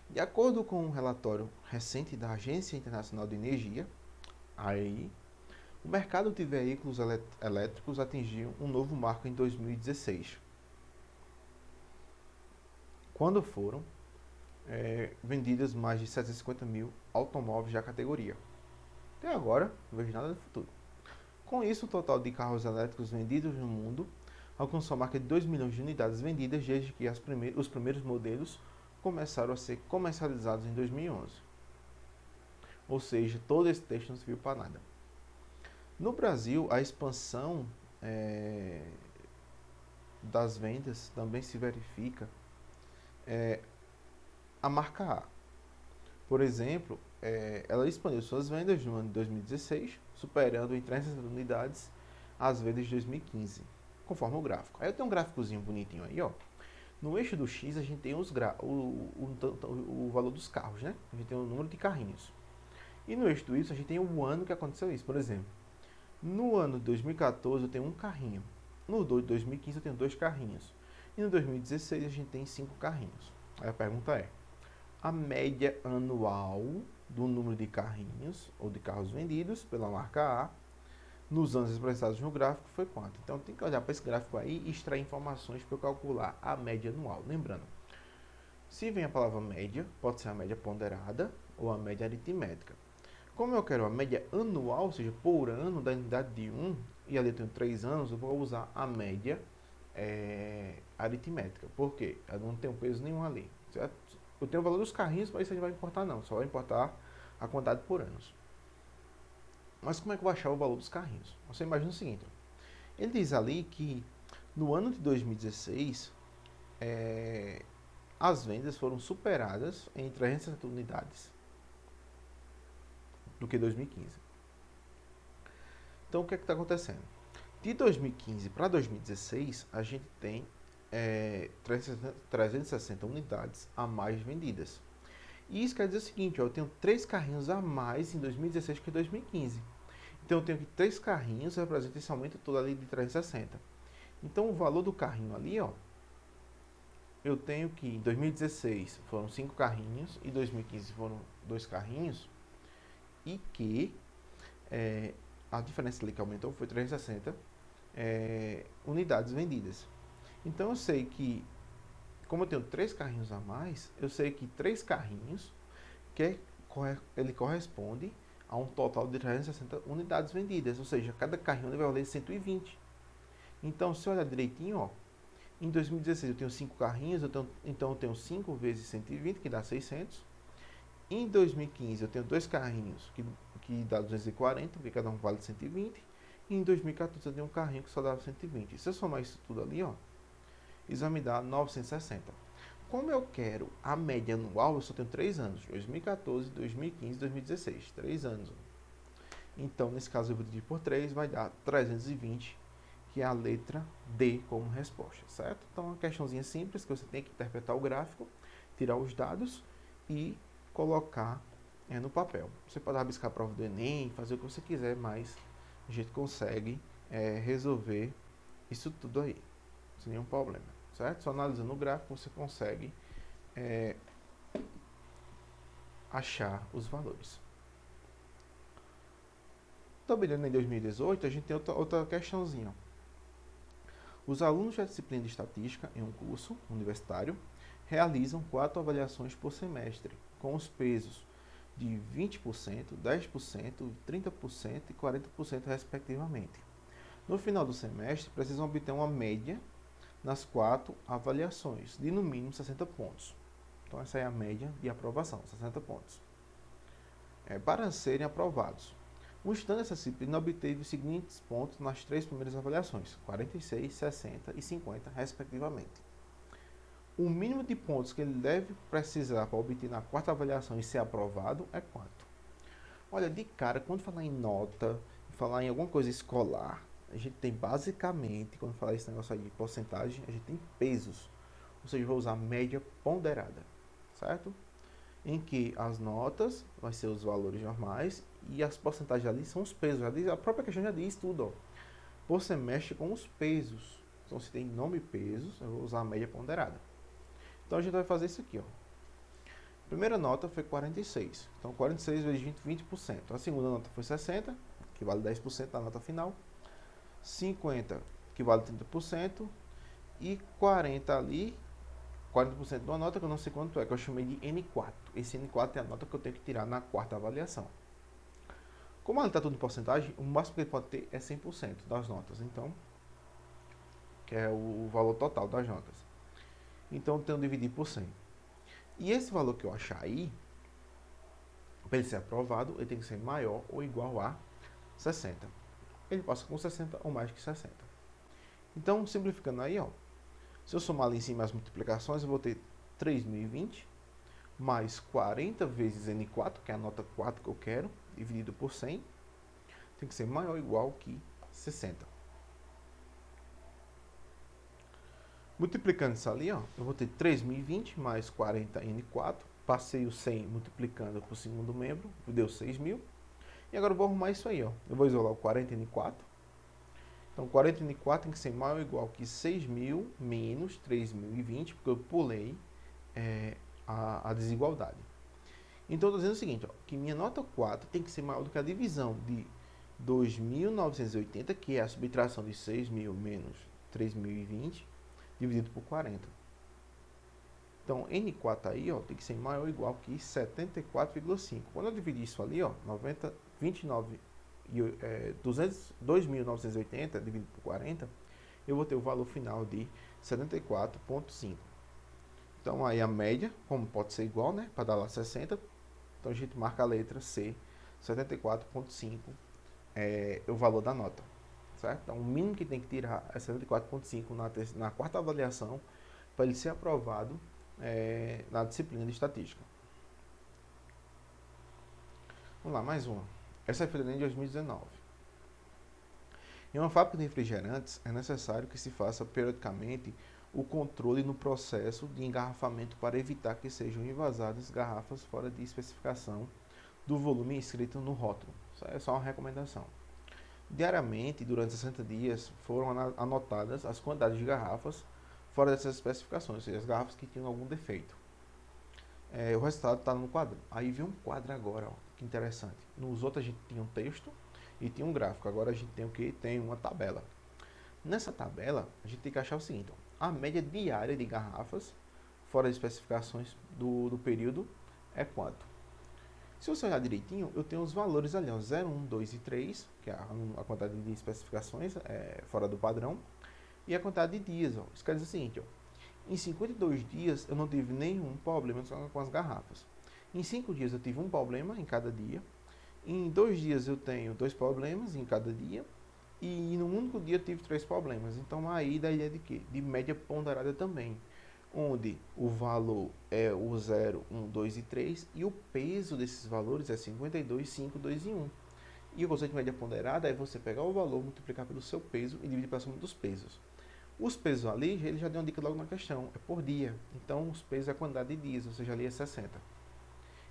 De acordo com um relatório recente da Agência Internacional de Energia, AEI, o mercado de veículos elétricos atingiu um novo marco em 2016, quando foram vendidas mais de 750 mil automóveis da categoria. Até agora, não vejo nada do futuro. Com isso, o total de carros elétricos vendidos no mundo alcançou a marca de 2 milhões de unidades vendidas desde que os primeiros modelos começaram a ser comercializados em 2011. Ou seja, todo esse texto não serviu para nada. No Brasil, a expansão das vendas também se verifica a marca A. Por exemplo, ela expandiu suas vendas no ano de 2016, superando em 300 unidades as vendas de 2015, conforme o gráfico. Aí eu tenho um gráficozinho bonitinho aí, ó. No eixo do X a gente tem o valor dos carros, né? A gente tem o número de carrinhos. E no eixo do Y a gente tem o ano que aconteceu isso. Por exemplo, no ano de 2014 eu tenho um carrinho. No de 2015 eu tenho 2 carrinhos. E no 2016 a gente tem 5 carrinhos. Aí a pergunta é: a média anual do número de carrinhos ou de carros vendidos pela marca A nos anos expressados no gráfico foi quanto? Então tem que olhar para esse gráfico aí e extrair informações para eu calcular a média anual. Lembrando, se vem a palavra média, pode ser a média ponderada ou a média aritmética. Como eu quero a média anual, ou seja, por ano da unidade de 1, e ali eu tenho 3 anos, eu vou usar a média aritmética. Por quê? Eu não tenho peso nenhum ali, certo? Eu tenho o valor dos carrinhos, mas isso não vai importar não, só vai importar a quantidade por anos. Mas como é que eu vou achar o valor dos carrinhos? Você imagina o seguinte, ele diz ali que no ano de 2016, as vendas foram superadas em 360 unidades do que 2015. Então o que é que está acontecendo? De 2015 para 2016, a gente tem 360 unidades a mais vendidas. E isso quer dizer o seguinte, ó, eu tenho 3 carrinhos a mais em 2016 que em 2015. Então eu tenho que 3 carrinhos representam esse aumento todo ali de 360. Então o valor do carrinho ali, ó, eu tenho que em 2016 foram 5 carrinhos e 2015 foram 2 carrinhos, e que a diferença ali que aumentou foi 360 unidades vendidas. Então eu sei que, como eu tenho 3 carrinhos a mais, eu sei que 3 carrinhos ele corresponde a um total de 360 unidades vendidas, ou seja, cada carrinho vai valer 120. Então, se eu olhar direitinho, ó, em 2016 eu tenho 5 carrinhos, então eu tenho 5 vezes 120, que dá 600. Em 2015 eu tenho 2 carrinhos, que dá 240, porque cada um vale 120. E em 2014 eu tenho um carrinho que só dava 120. Se eu somar isso tudo ali, ó, isso vai me dar 960. Como eu quero a média anual, eu só tenho 3 anos, 2014, 2015, 2016, 3 anos. Então, nesse caso, eu vou dividir por 3, vai dar 320, que é a letra D como resposta, certo? Então, é uma questãozinha simples, que você tem que interpretar o gráfico, tirar os dados e colocar no papel. Você pode rabiscar a prova do Enem, fazer o que você quiser, mas a gente consegue resolver isso tudo aí, sem nenhum problema, certo? Só analisando o gráfico você consegue achar os valores. Também em 2018, a gente tem outra questãozinha. Os alunos da disciplina de estatística em um curso universitário realizam 4 avaliações por semestre, com os pesos de 20%, 10%, 30% e 40% respectivamente. No final do semestre, precisam obter uma média nas 4 avaliações, de no mínimo 60 pontos. Então, essa é a média de aprovação, 60 pontos. Para serem aprovados, o estudante dessa disciplina obteve os seguintes pontos nas 3 primeiras avaliações, 46, 60 e 50, respectivamente. O mínimo de pontos que ele deve precisar para obter na 4ª avaliação e ser aprovado é quanto? Olha, de cara, quando falar em nota, falar em alguma coisa escolar, a gente tem basicamente, quando falar esse negócio aí de porcentagem, a gente tem pesos. Ou seja, eu vou usar média ponderada, certo? Em que as notas vai ser os valores normais e as porcentagens ali são os pesos. A própria questão já diz tudo, ó. Por semestre com os pesos. Então, se tem nome e pesos, eu vou usar a média ponderada. Então, a gente vai fazer isso aqui, ó. A primeira nota foi 46. Então, 46 vezes 20, 20%. A segunda nota foi 60, que vale 10% da nota final. 50, que vale 30%. E 40 ali, 40% de uma nota que eu não sei quanto é, que eu chamei de N4. Esse N4 é a nota que eu tenho que tirar na 4ª avaliação. Como ele está tudo em porcentagem, o máximo que ele pode ter é 100% das notas. Então, que é o valor total das notas. Então, eu tenho que dividir por 100. E esse valor que eu achar aí, para ele ser aprovado, ele tem que ser maior ou igual a 60. Ele passa com 60 ou mais que 60. Então, simplificando aí, ó, se eu somar ali em cima as multiplicações, eu vou ter 3.020 mais 40 vezes N4, que é a nota 4 que eu quero, dividido por 100, tem que ser maior ou igual que 60. Multiplicando isso ali, ó, eu vou ter 3.020 mais 40N4, passei o 100 multiplicando por segundo membro, deu 6.000. E agora eu vou arrumar isso aí, ó. Eu vou isolar o 40N4. Então, 40N4 tem que ser maior ou igual que 6.000 menos 3.020, porque eu pulei a desigualdade. Então, eu estou dizendo o seguinte, ó, que minha nota 4 tem que ser maior do que a divisão de 2.980, que é a subtração de 6.000 menos 3.020, dividido por 40. Então, N4 aí, ó, tem que ser maior ou igual que 74,5. Quando eu dividir isso ali, ó, 2.980 dividido por 40, eu vou ter o valor final de 74,5. Então, aí a média, como pode ser igual, né, para dar lá 60, então a gente marca a letra C, 74,5 é o valor da nota, certo? Então, o mínimo que tem que tirar é 74,5 na 4ª avaliação para ele ser aprovado na disciplina de estatística. Vamos lá, mais uma. Essa foi em 2019. Em uma fábrica de refrigerantes, é necessário que se faça periodicamente o controle no processo de engarrafamento para evitar que sejam envasadas garrafas fora de especificação do volume inscrito no rótulo. Isso é só uma recomendação. Diariamente, durante 60 dias, foram anotadas as quantidades de garrafas fora dessas especificações, ou seja, as garrafas que tinham algum defeito. O resultado está no quadro. Aí vem um quadro agora, ó, que interessante. Nos outros a gente tinha um texto e tinha um gráfico. Agora a gente tem o que? Tem uma tabela. Nessa tabela, a gente tem que achar o seguinte, ó, a média diária de garrafas fora das especificações do período é quanto? Se você olhar direitinho, eu tenho os valores ali, ó, 0, 1, 2 e 3, que é a quantidade de especificações fora do padrão, e a quantidade de dias. Ó. Isso quer dizer o seguinte, ó, em 52 dias eu não tive nenhum problema com as garrafas. Em 5 dias eu tive um problema em cada dia. Em 2 dias eu tenho 2 problemas em cada dia. E no único dia eu tive 3 problemas. Então aí da ideia de quê? De média ponderada também. Onde o valor é o 0, 1, 2 e 3. E o peso desses valores é 52, 5, 2 e 1. E o conceito de média ponderada é você pegar o valor, multiplicar pelo seu peso e dividir pela soma dos pesos. Os pesos ali, ele já deu uma dica logo na questão, é por dia. Então, os pesos é a quantidade de dias, ou seja, ali é 60.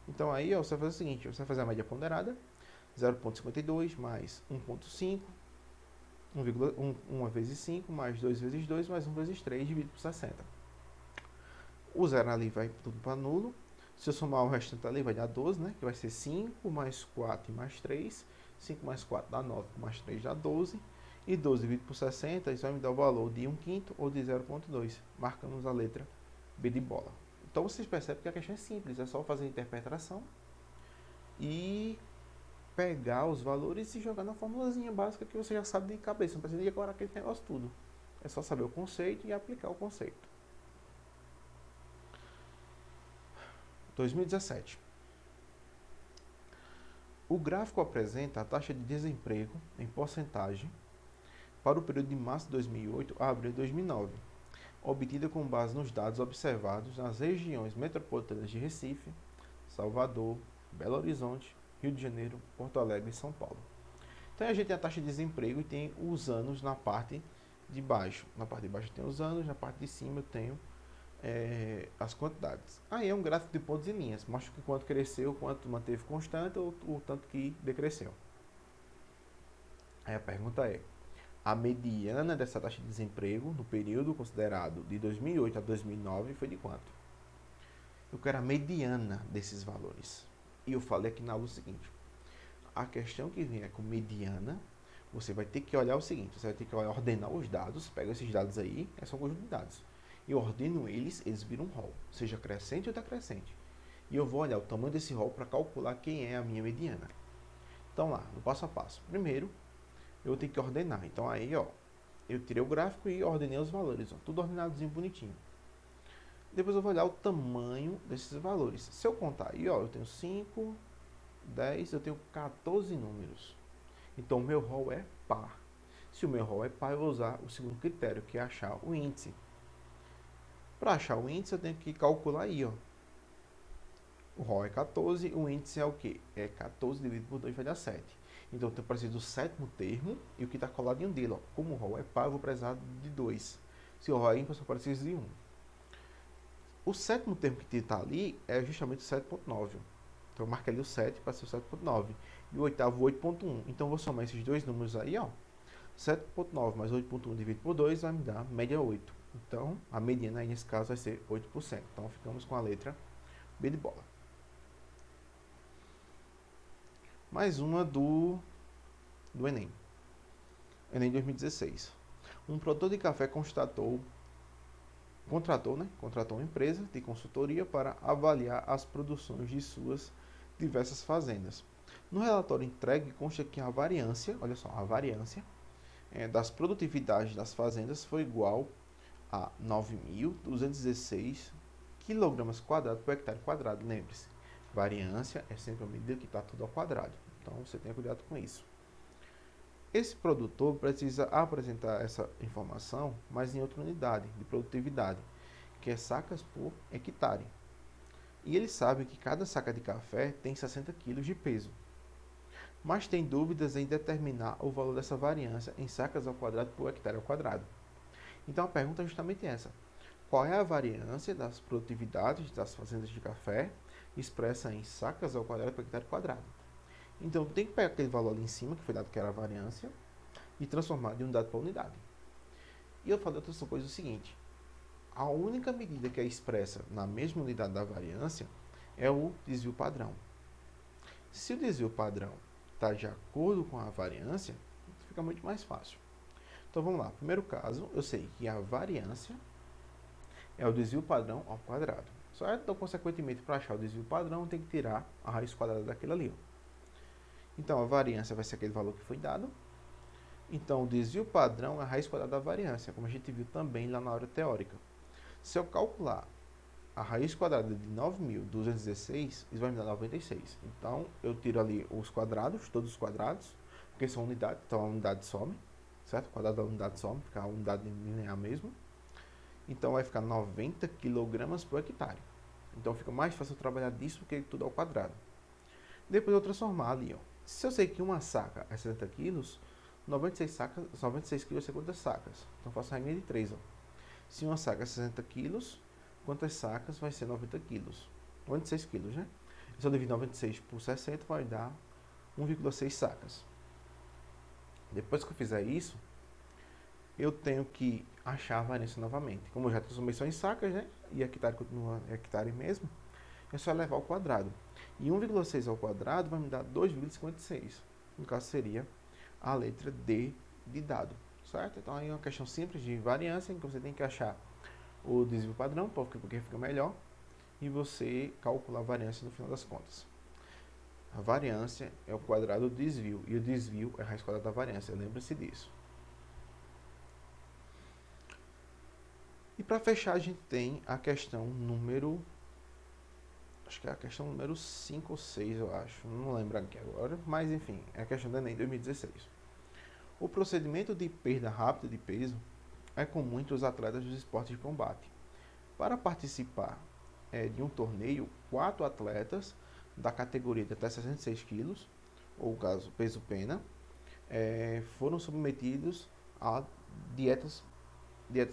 Então, aí ó, você vai fazer o seguinte, você vai fazer a média ponderada, 0,52 mais 1,5, 1 vezes 5, mais 2 vezes 2, mais 1 vezes 3, dividido por 60. O zero ali vai tudo para nulo. Se eu somar o restante ali, vai dar 12, né? Que vai ser 5 mais 4 e mais 3. 5 mais 4 dá 9, mais 3 dá 12. E 12 dividido por 60, isso vai me dar o valor de 1/5 ou de 0,2. Marcamos a letra B de bola. Então vocês percebem que a questão é simples, é só fazer a interpretação e pegar os valores e jogar na formulazinha básica que você já sabe de cabeça. Não precisa decorar aquele negócio tudo. É só saber o conceito e aplicar o conceito. 2017. O gráfico apresenta a taxa de desemprego em porcentagem para o período de março de 2008 a abril de 2009, obtida com base nos dados observados nas regiões metropolitanas de Recife, Salvador, Belo Horizonte, Rio de Janeiro, Porto Alegre e São Paulo. Então a gente tem a taxa de desemprego e tem os anos na parte de baixo. Na parte de baixo tem os anos, na parte de cima eu tenho as quantidades. Aí é um gráfico de pontos e linhas, mostra que quanto cresceu, quanto manteve constante ou o tanto que decresceu. Aí a pergunta é, a mediana dessa taxa de desemprego no período considerado de 2008 a 2009 foi de quanto? Eu quero a mediana desses valores. E eu falei aqui na aula o seguinte, a questão que vem é com mediana, você vai ter que olhar o seguinte, você vai ter que ordenar os dados, pega esses dados aí, são um conjunto de dados. Eu ordeno eles viram um rol, seja crescente ou decrescente. E eu vou olhar o tamanho desse rol para calcular quem é a minha mediana. Então lá, no passo a passo. Primeiro, eu tenho que ordenar. Então aí, ó, eu tirei o gráfico e ordenei os valores, ó, tudo ordenadozinho, bonitinho. Depois eu vou olhar o tamanho desses valores. Se eu contar aí, ó, eu tenho 5, 10, eu tenho 14 números. Então o meu rol é par. Se o meu rol é par, eu vou usar o segundo critério, que é achar o índice. Para achar o índice, eu tenho que calcular aí, ó. O rol é 14, o índice é o quê? É 14 dividido por 2 vai dar 7. Então, eu preciso do sétimo termo e o que está coladinho dele, ó. Como o rol é par, eu vou precisar de 2. Se o rol é ímpar, eu só preciso de 1. O sétimo termo que está ali é justamente o 7.9. Então, eu marco ali o 7 para ser o 7.9. E o oitavo, o 8.1. Então, eu vou somar esses dois números aí, ó. 7.9 mais 8.1 dividido por 2 vai me dar média 8. Então, a mediana aí nesse caso vai ser 8%. Então, ficamos com a letra B de bola. Mais uma do Enem. Enem 2016. Um produtor de café contratou uma empresa de consultoria para avaliar as produções de suas diversas fazendas. No relatório entregue consta que a variância, olha só, a variância das produtividades das fazendas foi igual a 9.216 kg quadrados por hectare quadrado. Lembre-se, variância é sempre a medida que está tudo ao quadrado. Então, você tenha cuidado com isso. Esse produtor precisa apresentar essa informação, mas em outra unidade de produtividade, que é sacas por hectare. E ele sabe que cada saca de café tem 60 kg de peso, mas tem dúvidas em determinar o valor dessa variância em sacas ao quadrado por hectare ao quadrado. Então a pergunta é justamente essa. Qual é a variância das produtividades das fazendas de café expressa em sacas ao quadrado por hectare quadrado? Então tem que pegar aquele valor ali em cima, que foi dado que era a variância, e transformar de unidade para unidade. E eu falei outra coisa, o seguinte, a única medida que é expressa na mesma unidade da variância é o desvio padrão. Se o desvio padrão está de acordo com a variância, fica muito mais fácil. Então vamos lá, primeiro caso, eu sei que a variância é o desvio padrão ao quadrado. Só então, consequentemente, para achar o desvio padrão, tem que tirar a raiz quadrada daquele ali. Então a variância vai ser aquele valor que foi dado. Então o desvio padrão é a raiz quadrada da variância, como a gente viu também lá na hora teórica. Se eu calcular a raiz quadrada de 9.216, isso vai me dar 96. Então eu tiro ali os quadrados, todos os quadrados, porque são unidades, então a unidade some, certo? O quadrado da unidade some, fica a unidade linear mesmo. Então vai ficar 90 kg por hectare. Então fica mais fácil trabalhar disso do que tudo ao quadrado. Depois eu transformar ali, ó. Se eu sei que uma saca é 60 quilos, 96 quilos é 50 sacas. Então faço a regra de 3. Ó. Se uma saca é 60 quilos, quantas sacas vai ser 90 quilos? 96 quilos, né? Se eu dividir 96 por 60, vai dar 1,6 sacas. Depois que eu fizer isso, eu tenho que achar a variância novamente. Como eu já transformei só em sacas, né? E hectare continua hectare mesmo, é só levar ao quadrado. E 1,6 ao quadrado vai me dar 2,56. No caso, seria a letra D de dado, certo? Então, aí é uma questão simples de variância, em que você tem que achar o desvio padrão, porque fica melhor, e você calcula a variância no final das contas. A variância é o quadrado do desvio, e o desvio é a raiz quadrada da variância, lembre-se disso. E para fechar, a gente tem a questão número... Acho que é a questão número 5 ou 6, eu acho. Não lembro aqui agora, mas enfim, é a questão do Enem 2016. O procedimento de perda rápida de peso é comum entre os atletas dos esportes de combate. Para participar de um torneio, 4 atletas da categoria de até 66 quilos, ou caso peso pena, foram submetidos a dietas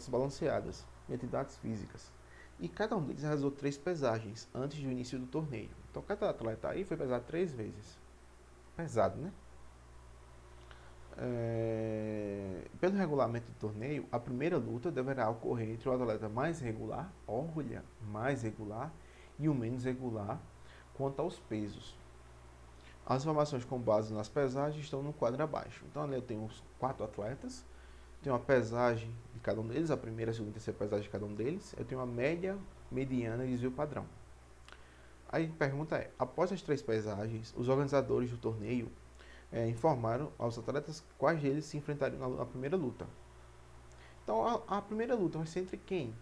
balanceadas e atividades físicas. E cada um deles realizou 3 pesagens antes do início do torneio. Então cada atleta aí foi pesado 3 vezes. Pesado, né? Pelo regulamento do torneio, a primeira luta deverá ocorrer entre o atleta mais regular, e o menos regular quanto aos pesos. As informações com base nas pesagens estão no quadro abaixo. Então ali eu tenho os 4 atletas, tenho uma pesagem de cada um deles, a primeira, a segunda e a terceira pesagem de cada um deles, eu tenho uma média, mediana e desvio padrão. Aí a pergunta é, após as 3 pesagens, os organizadores do torneio informaram aos atletas quais deles se enfrentariam na primeira luta. Então a primeira luta vai ser entre quem?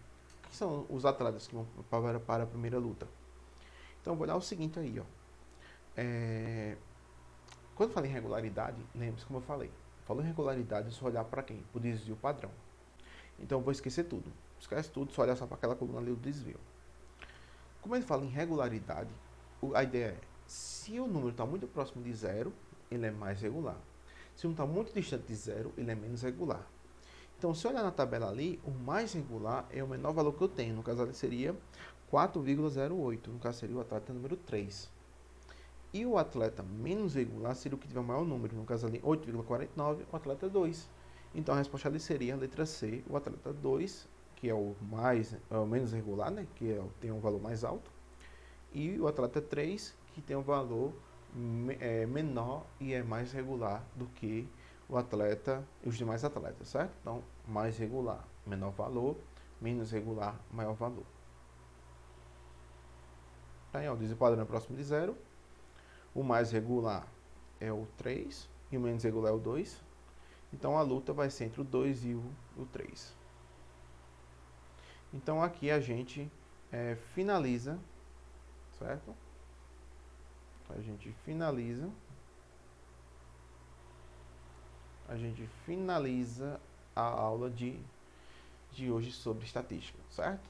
Quem são os atletas que vão para a primeira luta? Então eu vou olhar o seguinte aí, ó. Quando eu falo em regularidade, lembre-se como eu falei. Falou em regularidade, é só olhar para quem? Para o desvio padrão. Então eu vou esquecer tudo. Esquece tudo, só olhar só para aquela coluna ali do desvio. Como ele fala em regularidade, a ideia é, se o número está muito próximo de zero, ele é mais regular. Se não está muito distante de zero, ele é menos regular. Então, se olhar na tabela ali, o mais regular é o menor valor que eu tenho. No caso ali seria 4,08. No caso seria o atleta número 3. E o atleta menos regular seria o que tiver o maior número. No caso ali, 8,49, o atleta 2. Então, a resposta ali seria a letra C, o atleta 2, que é o menos regular, né? Que tem um valor mais alto. E o atleta 3, que tem um valor menor e é mais regular do que os demais atletas, certo? Então, mais regular, menor valor, menos regular, maior valor. Aí, ó, o desvio padrão é próximo de zero. O mais regular é o 3 e o menos regular é o 2. Então, a luta vai ser entre o 2 e o 3. Então, aqui a gente finaliza, certo? A gente finaliza a aula de hoje sobre estatística, certo?